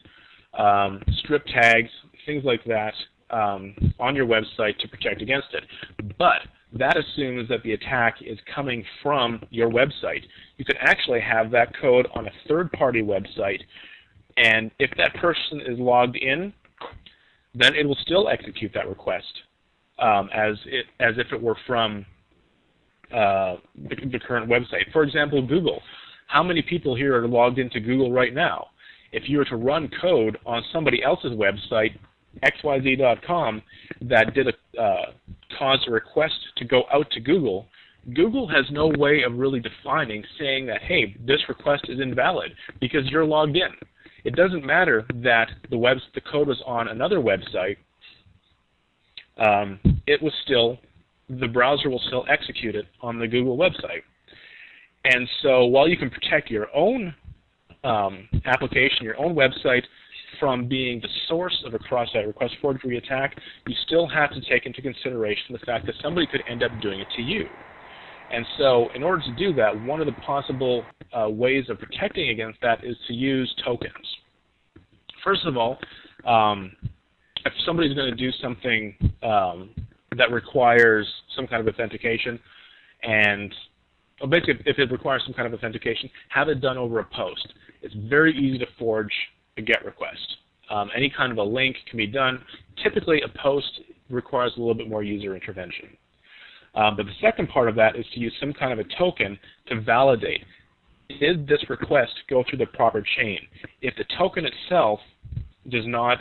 strip tags, things like that on your website to protect against it. But that assumes that the attack is coming from your website. You could actually have that code on a third-party website, and if that person is logged in, then it will still execute that request as if it were from the current website. For example, Google. How many people here are logged into Google right now? If you were to run code on somebody else's website, xyz.com, that did cause a request to go out to Google, Google has no way of really defining, saying that, hey, this request is invalid because you're logged in. It doesn't matter that the code was on another website. The browser will still execute it on the Google website. And so while you can protect your own application, your own website from being the source of a cross-site request forgery attack, you still have to take into consideration the fact that somebody could end up doing it to you. And so in order to do that, one of the possible ways of protecting against that is to use tokens. First of all, if somebody's going to do something that requires some kind of authentication, and basically if it requires some kind of authentication, have it done over a post. It's very easy to forge a GET request. Any kind of a link can be done. Typically a post requires a little bit more user intervention. But the second part of that is to use some kind of a token to validate, did this request go through the proper chain? If the token itself does not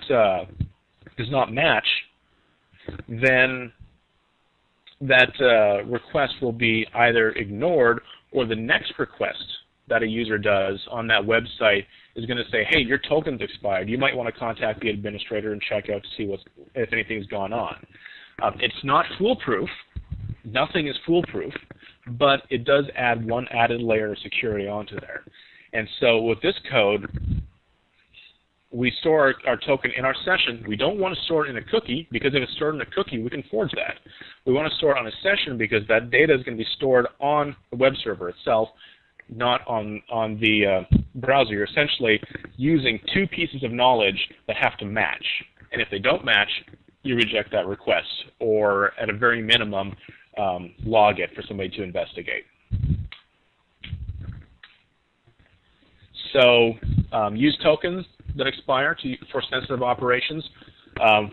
match, then that request will be either ignored, or the next request that a user does on that website is going to say, hey, your token's expired. You might want to contact the administrator and check out to see if anything's gone on. It's not foolproof. Nothing is foolproof, but it does add one added layer of security onto there. And so with this code, we store our token in our session. We don't want to store it in a cookie, because if it's stored in a cookie, we can forge that. We want to store it on a session because that data is going to be stored on the web server itself, not on the browser. You're essentially using two pieces of knowledge that have to match. And if they don't match, you reject that request, or at a very minimum, log it for somebody to investigate. So use tokens that expire for sensitive operations.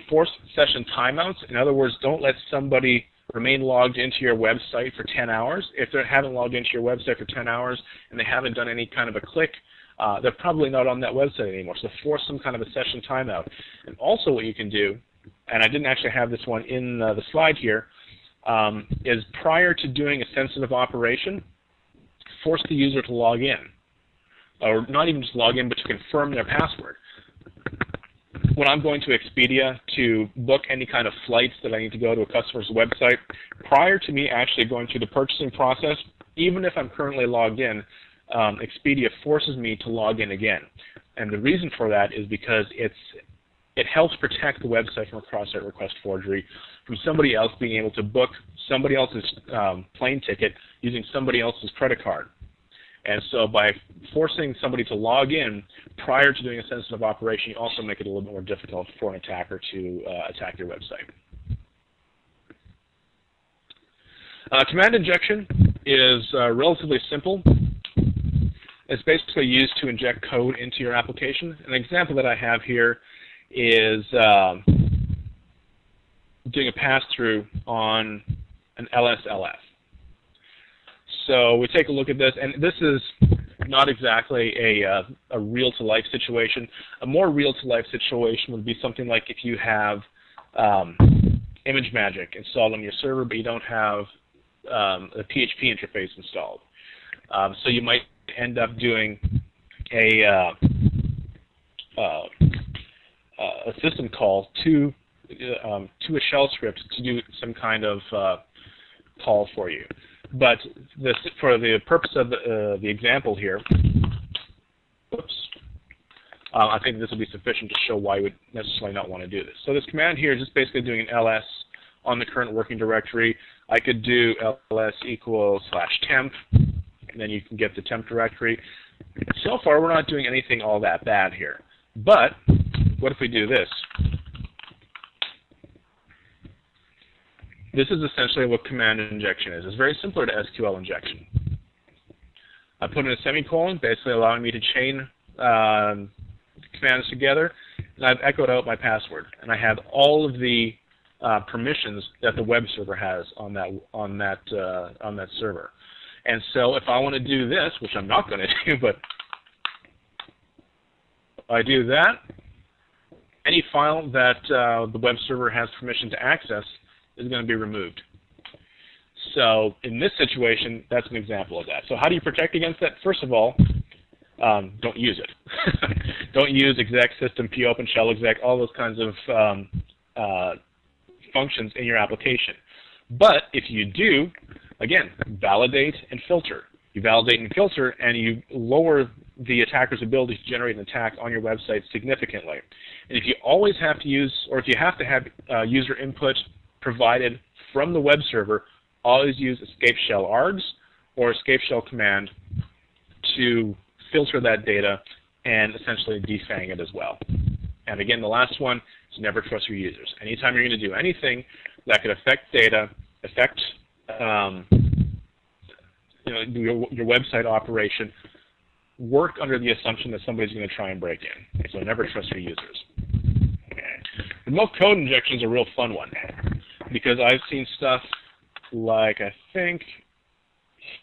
Force session timeouts. In other words, don't let somebody remain logged into your website for 10 hours. If they haven't logged into your website for 10 hours and they haven't done any kind of a click, they're probably not on that website anymore. So force some kind of a session timeout. And also what you can do, and I didn't actually have this one in the slide here, is prior to doing a sensitive operation, force the user to log in. Or not even just log in, but to confirm their password. When I'm going to Expedia to book any kind of flights that I need to go to a customer's website, prior to me actually going through the purchasing process, even if I'm currently logged in, Expedia forces me to log in again. And the reason for that is because it helps protect the website from a cross-site request forgery, from somebody else being able to book somebody else's plane ticket using somebody else's credit card. And so by forcing somebody to log in prior to doing a sensitive operation, you also make it a little bit more difficult for an attacker to attack your website. Command injection is relatively simple. It's basically used to inject code into your application. An example that I have here is doing a pass-through on an LSLF. So we take a look at this, and this is not exactly a real-to-life situation. A more real-to-life situation would be something like if you have ImageMagick installed on your server, but you don't have a PHP interface installed. So you might end up doing a system call to a shell script to do some kind of call for you. But for the purpose of the example here, I think this will be sufficient to show why you would necessarily not want to do this. So this command here is just basically doing an ls on the current working directory. I could do ls equals /temp, and then you can get the temp directory. So far, we're not doing anything all that bad here. But what if we do this? This is essentially what command injection is. It's very similar to SQL injection. I put in a semicolon, basically allowing me to chain commands together, and I've echoed out my password. And I have all of the permissions that the web server has on that server. And so if I want to do this, which I'm not going to do, but I do that, any file that the web server has permission to access is going to be removed. So in this situation, that's an example of that. So how do you protect against that? First of all, don't use it. Don't use exec, system, popen, shell exec, all those kinds of functions in your application. But if you do, again, validate and filter. You validate and filter, and you lower the attacker's ability to generate an attack on your website significantly. And if you always have to use, or if you have to have user input provided from the web server, always use escape shell args or escape shell command to filter that data and essentially defang it as well. And again, the last one is never trust your users. Anytime you're going to do anything that could affect data, affect your website operation, work under the assumption that somebody's going to try and break in. So never trust your users. Remote code injection is a real fun one, because I've seen stuff like, I think,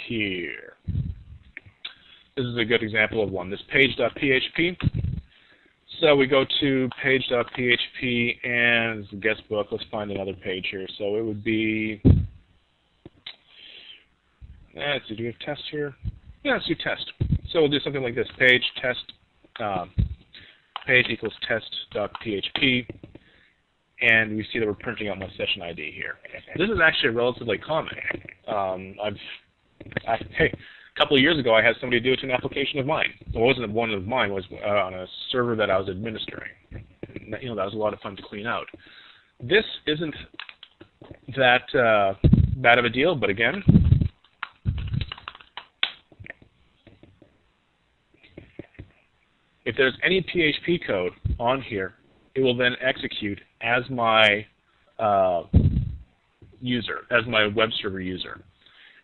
here. This is a good example of one, this page.php. So we go to page.php, and it's a guest book. Let's find another page here. So it would be, let's see, do we have test here? Yeah, let's do test. So we'll do something like this, page test, page equals test.php. And we see that we're printing out my session ID here. This is actually relatively common. Hey, a couple of years ago, I had somebody do it to an application of mine. Well, it wasn't one of mine. It was on a server that I was administering. That was a lot of fun to clean out. This isn't that bad of a deal, but again, if there's any PHP code on here, it will then execute as my user, as my web server user.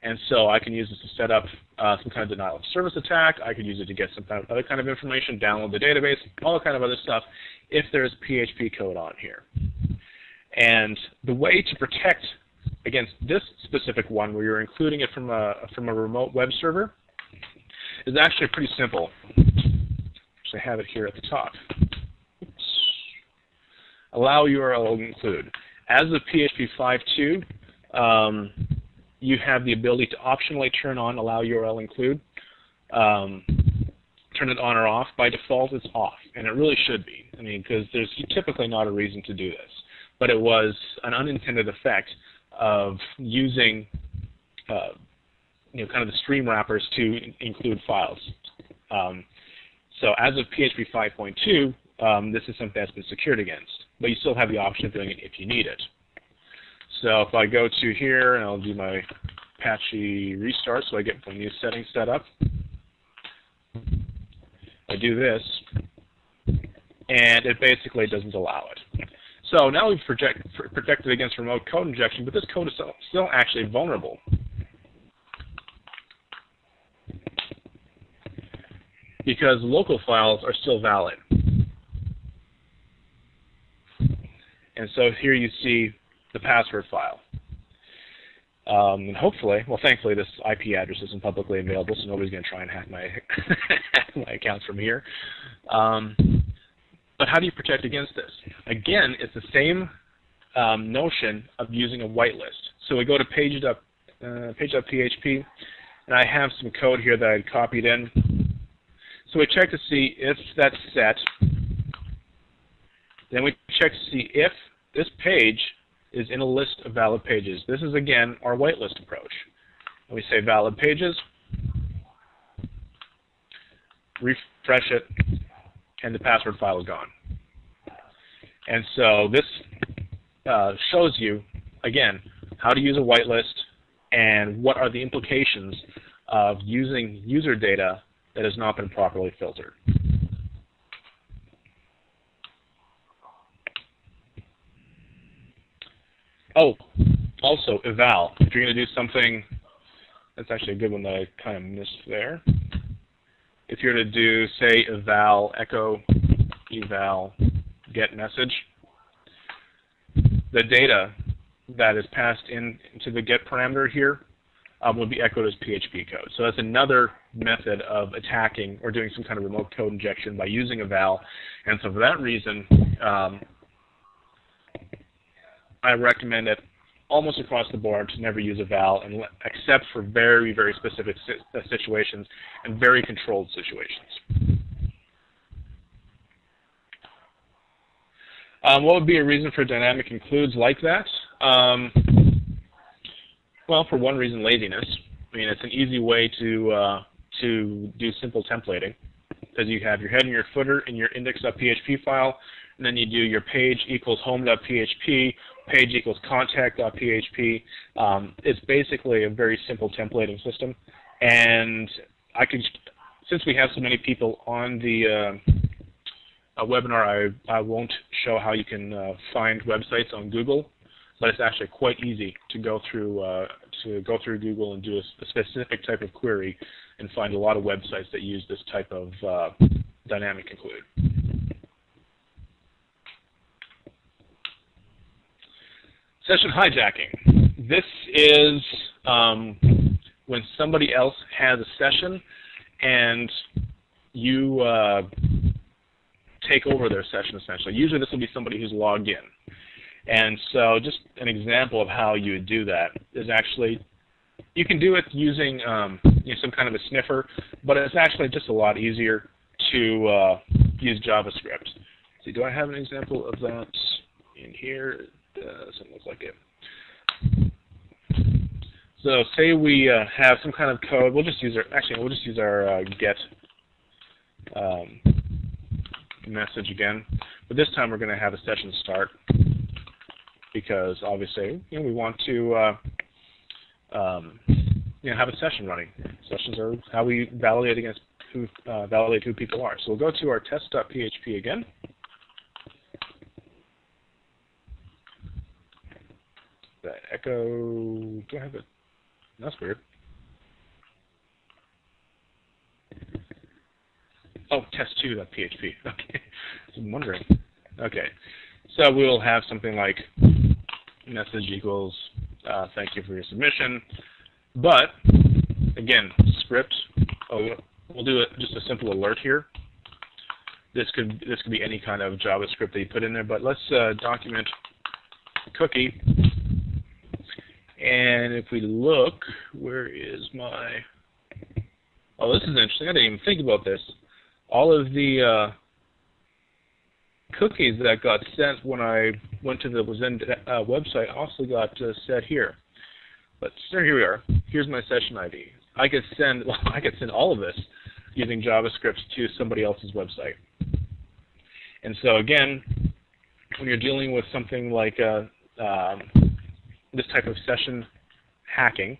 And so I can use this to set up some kind of denial of service attack. I could use it to get some kind of other kind of information, download the database, all that kind of other stuff if there's PHP code on here. And the way to protect against this specific one, where you're including it from a remote web server, is actually pretty simple. I have it here at the top. Oops. Allow URL include. As of PHP 5.2, you have the ability to optionally turn on allow URL include. Turn it on or off. By default, it's off, and it really should be. I mean, because there's typically not a reason to do this, but it was an unintended effect of using, kind of the stream wrappers to include files. So as of PHP 5.2, this is something that's been secured against, but you still have the option of doing it if you need it. So if I go to here, and I'll do my Apache restart so I get my new settings set up. I do this, and it basically doesn't allow it. So now we've protected against remote code injection, but this code is still actually vulnerable. Because local files are still valid. And so here you see the password file. And hopefully, well, thankfully, this IP address isn't publicly available, so nobody's going to try and hack my, my accounts from here. But how do you protect against this? Again, it's the same notion of using a whitelist. So we go to page.php, and I have some code here that I copied in. So we check to see if that's set. Then we check to see if this page is in a list of valid pages. This is, again, our whitelist approach. And we say valid pages, refresh it, and the password file is gone. And so this shows you, again, how to use a whitelist and what are the implications of using user data that has not been properly filtered. Oh, also eval. If you're going to do something, that's actually a good one that I kind of missed there. If you're to do, say, eval echo, eval get message, the data that is passed into the get parameter here will be echoed as PHP code. So that's another method of attacking or doing some kind of remote code injection by using eval. And so for that reason, I recommend it almost across the board to never use eval, except for very, very specific situations and very controlled situations. What would be a reason for dynamic includes like that? Well, for one reason, laziness. I mean, it's an easy way to do simple templating, because you have your header and your footer in your index.php file, and then you do your page equals home.php, page equals contact.php. It's basically a very simple templating system, and since we have so many people on the webinar, I won't show how you can find websites on Google, but it's actually quite easy to go through Google and do a specific type of query and find a lot of websites that use this type of dynamic include. Session hijacking. This is when somebody else has a session and you take over their session, essentially. Usually this will be somebody who's logged in. And so just an example of how you would do that is actually, you can do it using some kind of a sniffer, but it's actually just a lot easier to use JavaScript. See, do I have an example of that in here? It doesn't look like it. So say we have some kind of code. We'll just use our get message again, but this time we're going to have a session start, because obviously we want to have a session running. Sessions are how we validate who people are. So we'll go to our test.php again. That echo, do I have it? That's weird. Oh, test2.php. Okay, I'm wondering. Okay, so we will have something like message equals thank you for your submission. But again, script. Oh, we'll do just a simple alert here. This could be any kind of JavaScript that you put in there. But let's document cookie. And if we look, where is my? Oh, this is interesting. I didn't even think about this. All of the cookies that got sent when I went to the Zen website also got set here. But so here we are. Here's my session ID. I could send all of this using JavaScript to somebody else's website. And so again, when you're dealing with something like this type of session hacking,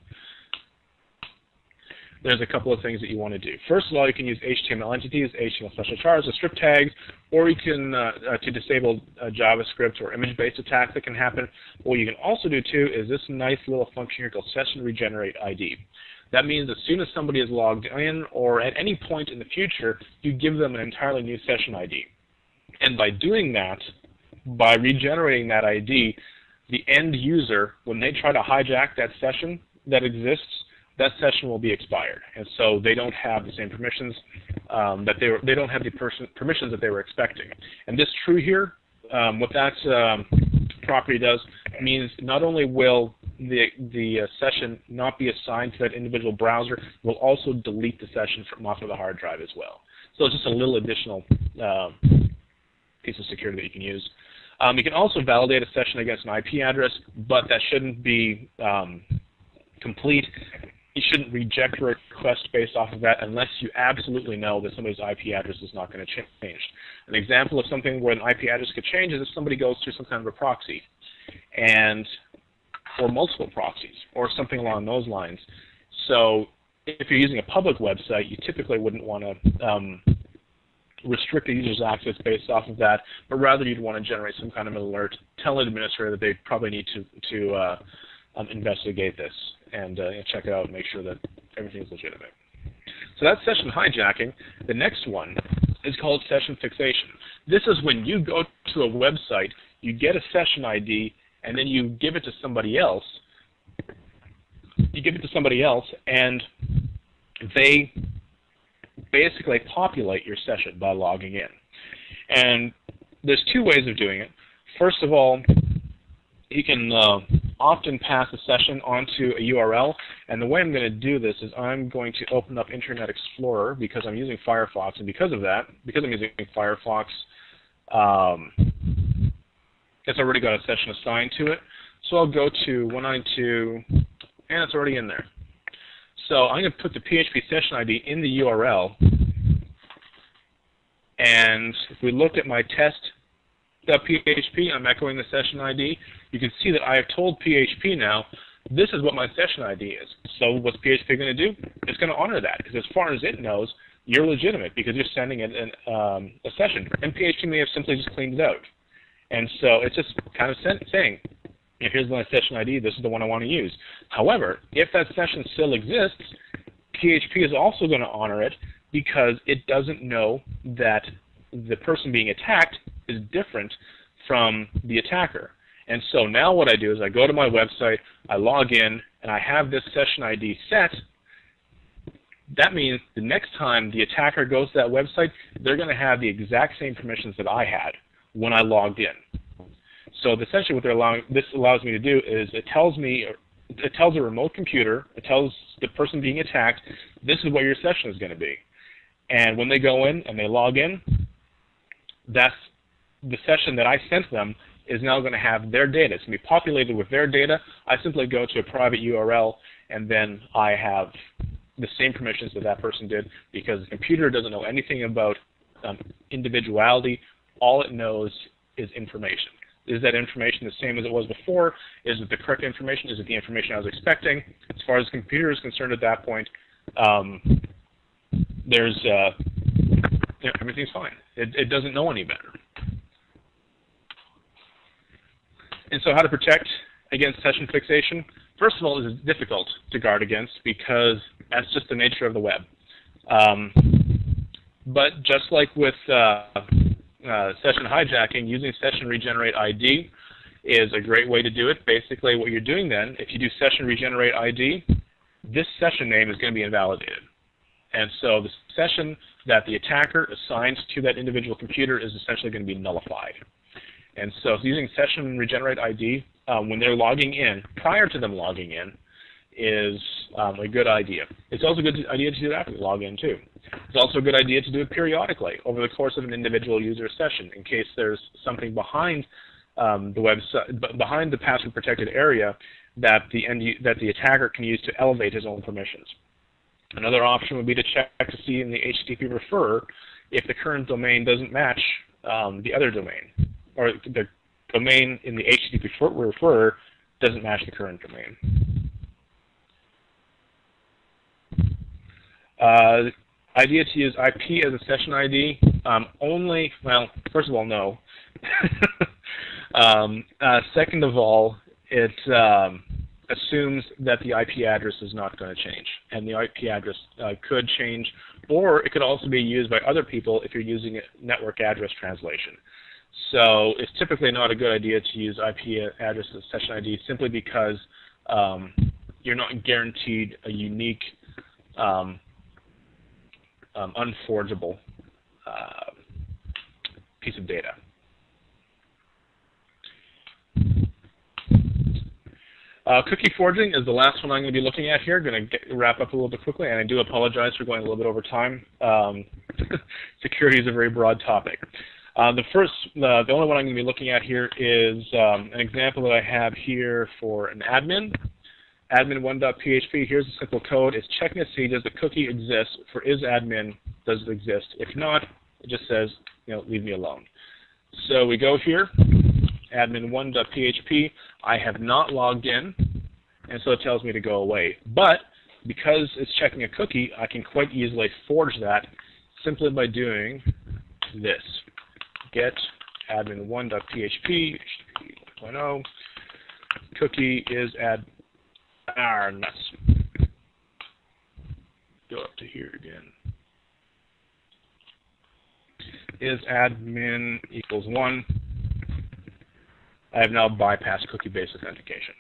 there's a couple of things that you want to do. First of all, you can use HTML entities, HTML special chars, or script tags, or you can to disable JavaScript or image-based attacks that can happen. What you can also do too is this nice little function here called session regenerate ID. That means as soon as somebody is logged in, or at any point in the future, you give them an entirely new session ID. And by doing that, by regenerating that ID, the end user, when they try to hijack that session that exists, that session will be expired, and so they don't have the same permissions they don't have the permissions that they were expecting. And this true here, what that property does means not only will the session not be assigned to that individual browser, it will also delete the session from off of the hard drive as well. So it's just a little additional piece of security that you can use. You can also validate a session against an IP address, but that shouldn't be complete. You shouldn't reject a request based off of that unless you absolutely know that somebody's IP address is not going to change. An example of something where an IP address could change is if somebody goes through some kind of a proxy, or multiple proxies, or something along those lines. So if you're using a public website, you typically wouldn't want to restrict the user's access based off of that, but rather you'd want to generate some kind of an alert, tell an administrator that they probably need to investigate this and check it out and make sure that everything's legitimate. So that's session hijacking. The next one is called session fixation. This is when you go to a website, you get a session ID, and then you give it to somebody else. You give it to somebody else, and they basically populate your session by logging in. And there's two ways of doing it. First of all, you can often pass a session onto a URL, and the way I'm going to do this is I'm going to open up Internet Explorer because I'm using Firefox, and because of that, because I'm using Firefox, it's already got a session assigned to it. So I'll go to 192, and it's already in there. So I'm going to put the PHP session ID in the URL, and if we looked at my test.php, I'm echoing the session ID. You can see that I have told PHP now, this is what my session ID is. So what's PHP going to do? It's going to honor that, because as far as it knows, you're legitimate because you're sending it a session. And PHP may have simply just cleaned it out. And so it's just kind of saying, here's my session ID, this is the one I want to use. However, if that session still exists, PHP is also going to honor it because it doesn't know that the person being attacked is different from the attacker. And so now what I do is I go to my website, I log in, and I have this session ID set. That means the next time the attacker goes to that website, they're going to have the exact same permissions that I had when I logged in. So essentially what this allows me to do is it tells a remote computer, it tells the person being attacked, this is what your session is going to be. And when they go in and they log in, that's the session that I sent them is now going to have their data. It's going to be populated with their data. I simply go to a private URL, and then I have the same permissions that that person did because the computer doesn't know anything about individuality. All it knows is information. Is that information the same as it was before? Is it the correct information? Is it the information I was expecting? As far as the computer is concerned at that point, everything's fine. It doesn't know any better. And so how to protect against session fixation? First of all, it's difficult to guard against because that's just the nature of the web. But just like with session hijacking, using session regenerate ID is a great way to do it. Basically, what you're doing then, if you do session regenerate ID, this session name is going to be invalidated. And so the session that the attacker assigns to that individual computer is essentially going to be nullified. And so using session regenerate ID when they're logging in, prior to them logging in, is a good idea. It's also a good idea to do it after they log in too. It's also a good idea to do it periodically over the course of an individual user session in case there's something behind the website, behind the password protected area that the attacker can use to elevate his own permissions. Another option would be to check to see in the HTTP referrer if the current domain doesn't match the other domain, or the domain in the HTTP referrer doesn't match the current domain. Idea to use IP as a session ID only, well, first of all, no. Second of all, it assumes that the IP address is not going to change. And the IP address could change, or it could also be used by other people if you're using a network address translation. So it's typically not a good idea to use IP address as session ID simply because you're not guaranteed a unique unforgeable piece of data. Cookie forging is the last one I'm going to be looking at here. Going to wrap up a little bit quickly, and I do apologize for going a little bit over time. Security is a very broad topic. The only one I'm going to be looking at here is an example that I have here for an admin. Admin1.php, here's the simple code. It's checking to see does the cookie exist for isadmin, does it exist? If not, it just says, leave me alone. So we go here, admin1.php. I have not logged in, and so it tells me to go away. But because it's checking a cookie, I can quite easily forge that simply by doing this. Get admin1.php, HTTP 1.0, cookie is nuts. Go up to here again. Is admin equals 1. I have now bypassed cookie-based authentication.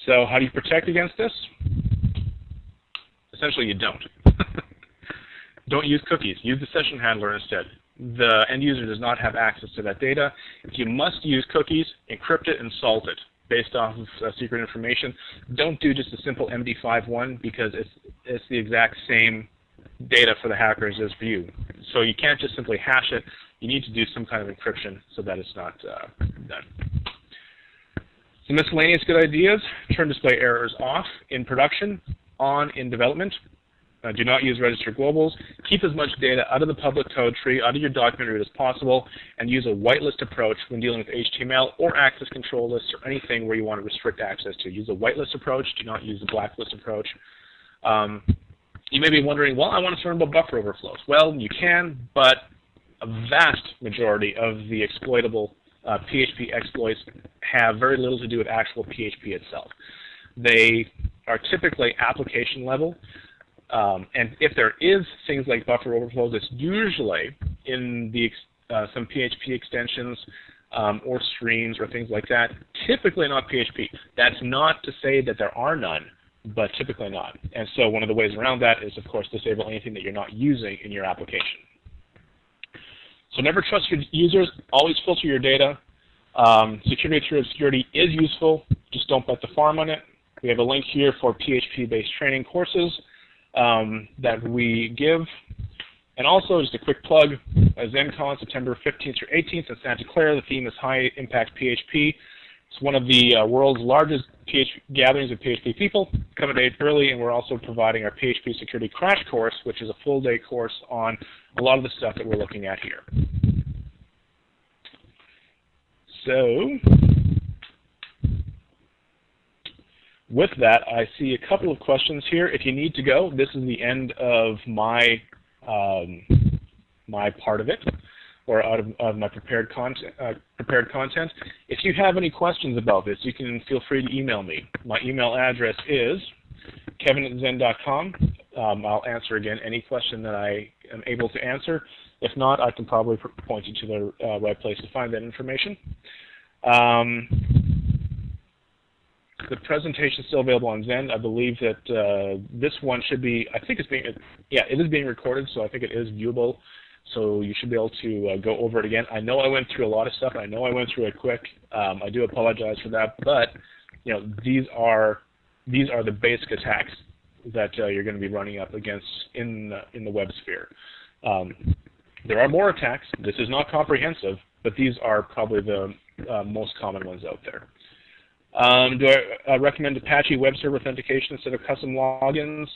So how do you protect against this? Essentially, you don't. Don't use cookies. Use the session handler instead. The end user does not have access to that data. If you must use cookies, encrypt it and salt it based off of secret information. Don't do just a simple MD5-1 because it's the exact same data for the hackers as for you. So you can't just simply hash it. You need to do some kind of encryption so that it's not done. Some miscellaneous good ideas. Turn display errors off in production, on in development. Do not use registered globals. Keep as much data out of the public code tree, out of your document root as possible, and use a whitelist approach when dealing with HTML or access control lists or anything where you want to restrict access to. Use a whitelist approach. Do not use the blacklist approach. You may be wondering, well, I want to learn about buffer overflows. Well, you can, but a vast majority of the exploitable PHP exploits have very little to do with actual PHP itself. They are typically application level. And if there is things like buffer overflows, it's usually in the some PHP extensions or streams or things like that, typically not PHP. That's not to say that there are none, but typically not. And so one of the ways around that is, of course, disable anything that you're not using in your application. So never trust your users. Always filter your data. Security through obscurity is useful. Just don't bet the farm on it. We have a link here for PHP-based training courses that we give. And also, just a quick plug, ZenCon, September 15th through 18th in Santa Clara. The theme is High Impact PHP. It's one of the world's largest gatherings of PHP people. Come a day early, and we're also providing our PHP Security Crash Course, which is a full-day course on a lot of the stuff that we're looking at here. So, with that, I see a couple of questions here. If you need to go, this is the end of my my part of it, or out of my prepared content. If you have any questions about this, you can feel free to email me. My email address is kevin@zen.com. I'll answer again any question that I am able to answer. If not, I can probably point you to the right place to find that information. The presentation is still available on Zen. I believe that this one should be, I think it's being, yeah, it is being recorded, so I think it is viewable. So you should be able to go over it again. I know I went through a lot of stuff. I know I went through it quick. I do apologize for that, but you know, these are the basic attacks that you're going to be running up against in the web sphere. There are more attacks. This is not comprehensive, but these are probably the most common ones out there. Do I recommend Apache web server authentication instead of custom logins?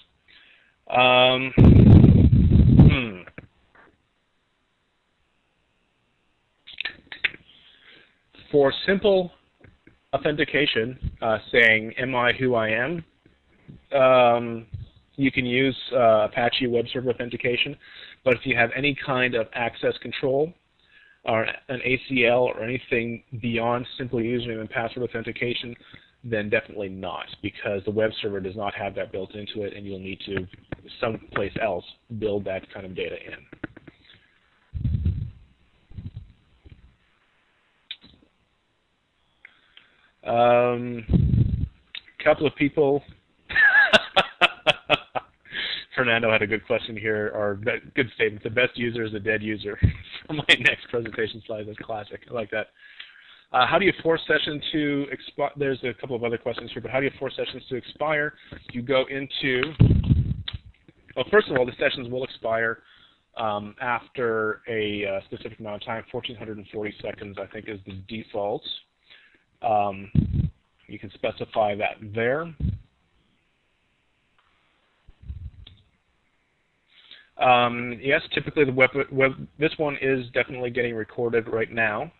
For simple authentication, saying, am I who I am, you can use Apache web server authentication. But if you have any kind of access control, or an ACL or anything beyond simply username and password authentication, then definitely not, because the web server does not have that built into it, and you'll need to, someplace else, build that kind of data in. Couple of people. Fernando had a good question here, or good statement. The best user is a dead user. For my next presentation slide, that's classic. I like that. How do you force session to expire? There's a couple of other questions here, but how do you force sessions to expire? You go into, well, first of all, the sessions will expire after a specific amount of time. 1,440 seconds, I think, is the default. You can specify that there. Yes, typically the this one is definitely getting recorded right now,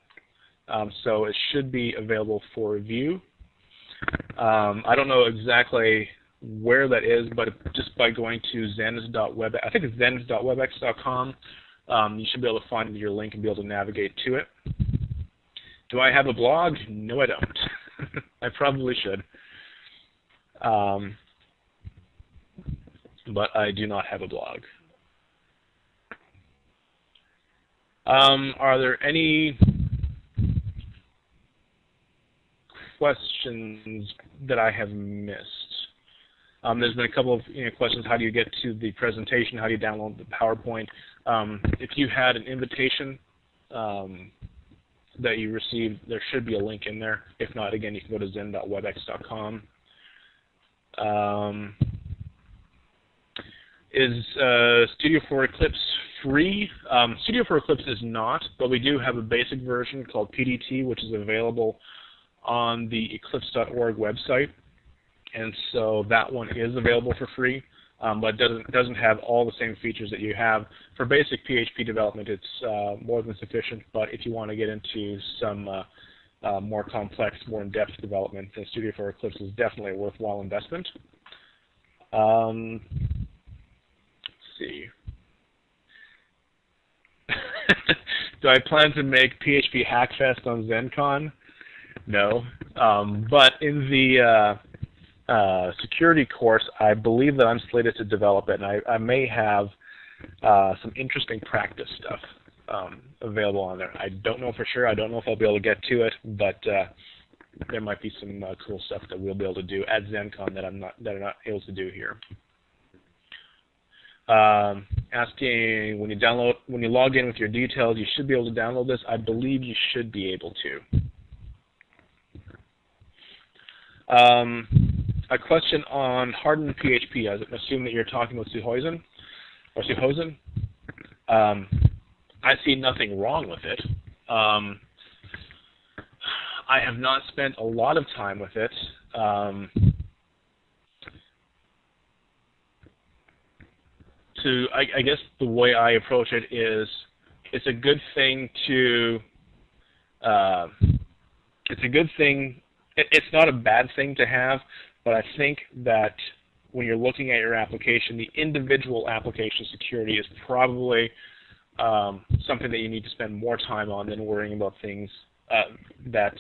so it should be available for review. I don't know exactly where that is, but just by going to zens.web, I think it's zens.webex.com, you should be able to find your link and be able to navigate to it. Do I have a blog? No, I don't. I probably should. But I do not have a blog. Are there any questions that I have missed? There's been a couple of questions. How do you get to the presentation? How do you download the PowerPoint? If you had an invitation that you received, there should be a link in there. If not, again, you can go to zen.webex.com. Is Studio for Eclipse free? Studio for Eclipse is not, but we do have a basic version called PDT, which is available on the eclipse.org website, and so that one is available for free, but doesn't have all the same features that you have. For basic PHP development, it's more than sufficient, but if you want to get into some more complex, more in-depth development, then Studio for Eclipse is definitely a worthwhile investment. Let's see. Do I plan to make PHP Hackfest on ZenCon? No. But in the security course, I believe that I'm slated to develop it, and I may have some interesting practice stuff available on there. I don't know for sure. I don't know if I'll be able to get to it, but there might be some cool stuff that we'll be able to do at ZenCon that I'm not able to do here. Asking when you log in with your details, you should be able to download this. I believe you should be able to. A question on hardened PHP. I assume that you're talking about Suhoisen or Suhoisen. I see nothing wrong with it. I have not spent a lot of time with it. I guess the way I approach it is, it's a good thing to. It's a good thing. It's not a bad thing to have, but I think that when you're looking at your application, the individual application security is probably something that you need to spend more time on than worrying about things that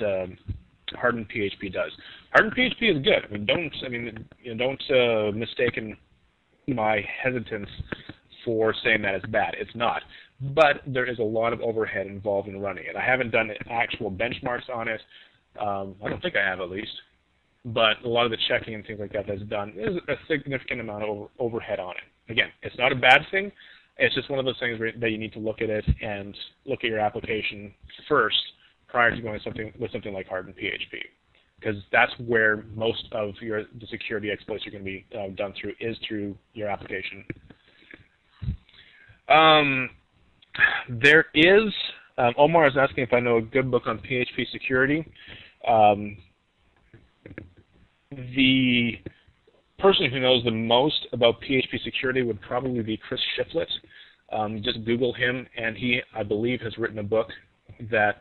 hardened PHP does. Hardened PHP is good. Don't my hesitance for saying that it's bad. It's not. But there is a lot of overhead involved in running it. I haven't done actual benchmarks on it. I don't think I have, at least. But a lot of the checking and things like that that's done is a significant amount of overhead on it. Again, it's not a bad thing. It's just one of those things that you need to look at it and look at your application first prior to going with something like hardened PHP, because that's where most of the security exploits are going to be done through, is through your application. There is, Omar is asking if I know a good book on PHP security. The person who knows the most about PHP security would probably be Chris Shiflett. Just Google him, and he, I believe, has written a book that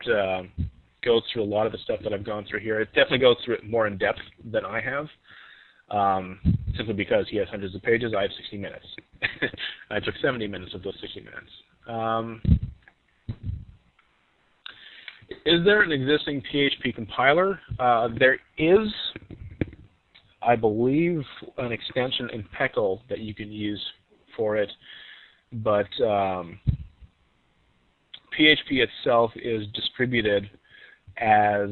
goes through a lot of the stuff that I've gone through here. It definitely goes through it more in depth than I have, simply because he has hundreds of pages. I have 60 minutes. I took 70 minutes of those 60 minutes. Is there an existing PHP compiler? There is, I believe, an extension in Peckle that you can use for it, but PHP itself is distributed as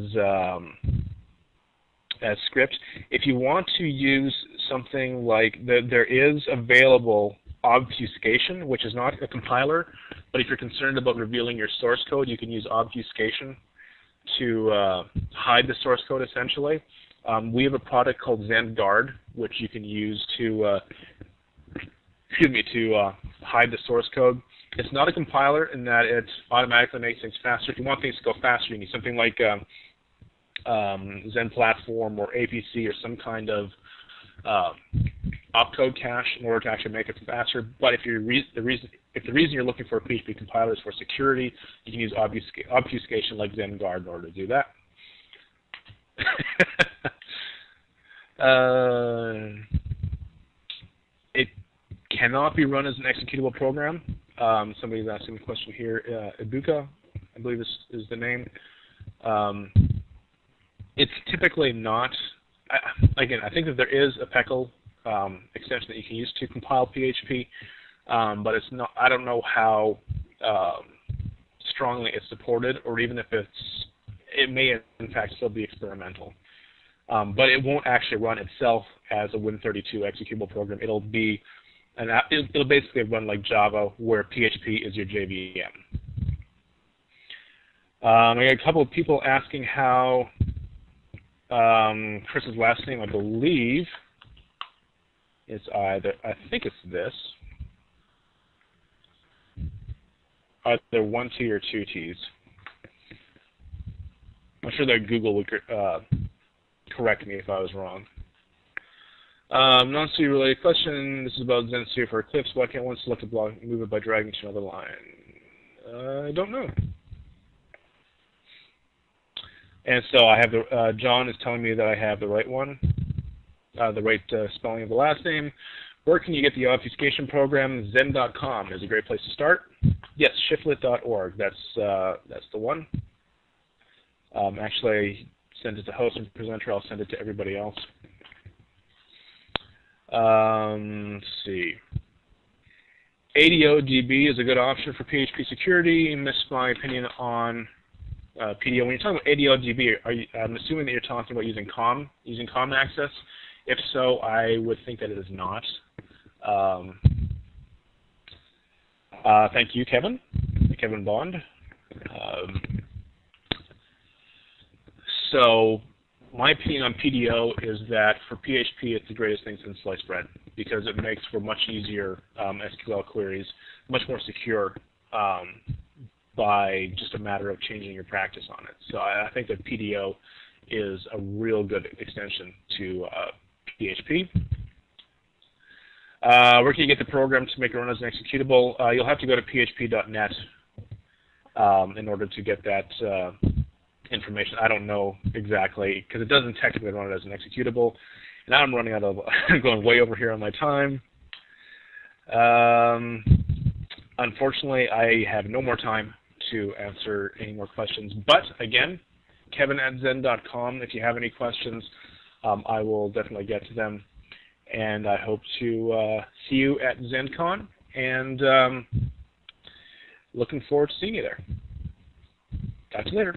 script. If you want to use something like, there is available obfuscation, which is not a compiler, but if you're concerned about revealing your source code, you can use obfuscation to hide the source code, essentially. We have a product called ZenGuard, which you can use to hide the source code. It's not a compiler in that it automatically makes things faster. If you want things to go faster, you need something like Zen Platform or APC or some kind of opcode cache in order to actually make it faster. But if the reason you're looking for a PHP compiler is for security, you can use obfuscation like ZenGuard in order to do that. It cannot be run as an executable program. Somebody's asking a question here. Ibuka, I believe is the name. It's typically not. Again, I think that there is a Peckle extension that you can use to compile PHP, but it's not. I don't know how strongly it's supported, or even if it may in fact still be experimental. But it won't actually run itself as a Win32 executable program. It'll be it'll basically run like Java, where PHP is your JVM. I got a couple of people asking how Chris's last name, I believe, is either, I think it's this, either one T or two T's. I'm sure that Google would correct me if I was wrong. Non-studio related question. This is about ZenStudio for Eclipse. Why can't one select a block and move it by dragging to another line? I don't know. And so I have the John is telling me that I have the right one, the right spelling of the last name. Where can you get the obfuscation program? Zen.com is a great place to start. Yes, shiflet.org. That's the one. Actually, I send it to host and presenter. I'll send it to everybody else. Let's see. ADODB is a good option for PHP security. Missed my opinion on PDO. When you're talking about ADODB, I'm assuming that you're talking about using COM access. If so, I would think that it is not. Thank you, Kevin Bond. So my opinion on PDO is that for PHP, it's the greatest thing since sliced bread, because it makes for much easier SQL queries, much more secure by just a matter of changing your practice on it. So I think that PDO is a real good extension to PHP. Where can you get the program to make it run as an executable? You'll have to go to php.net in order to get that information. I don't know exactly, because it doesn't technically run it as an executable. And I'm running out of, I'm going way over here on my time. Unfortunately, I have no more time to answer any more questions. But again, Kevin@zen.com. If you have any questions, I will definitely get to them. and I hope to see you at ZenCon, and looking forward to seeing you there. Talk to you later.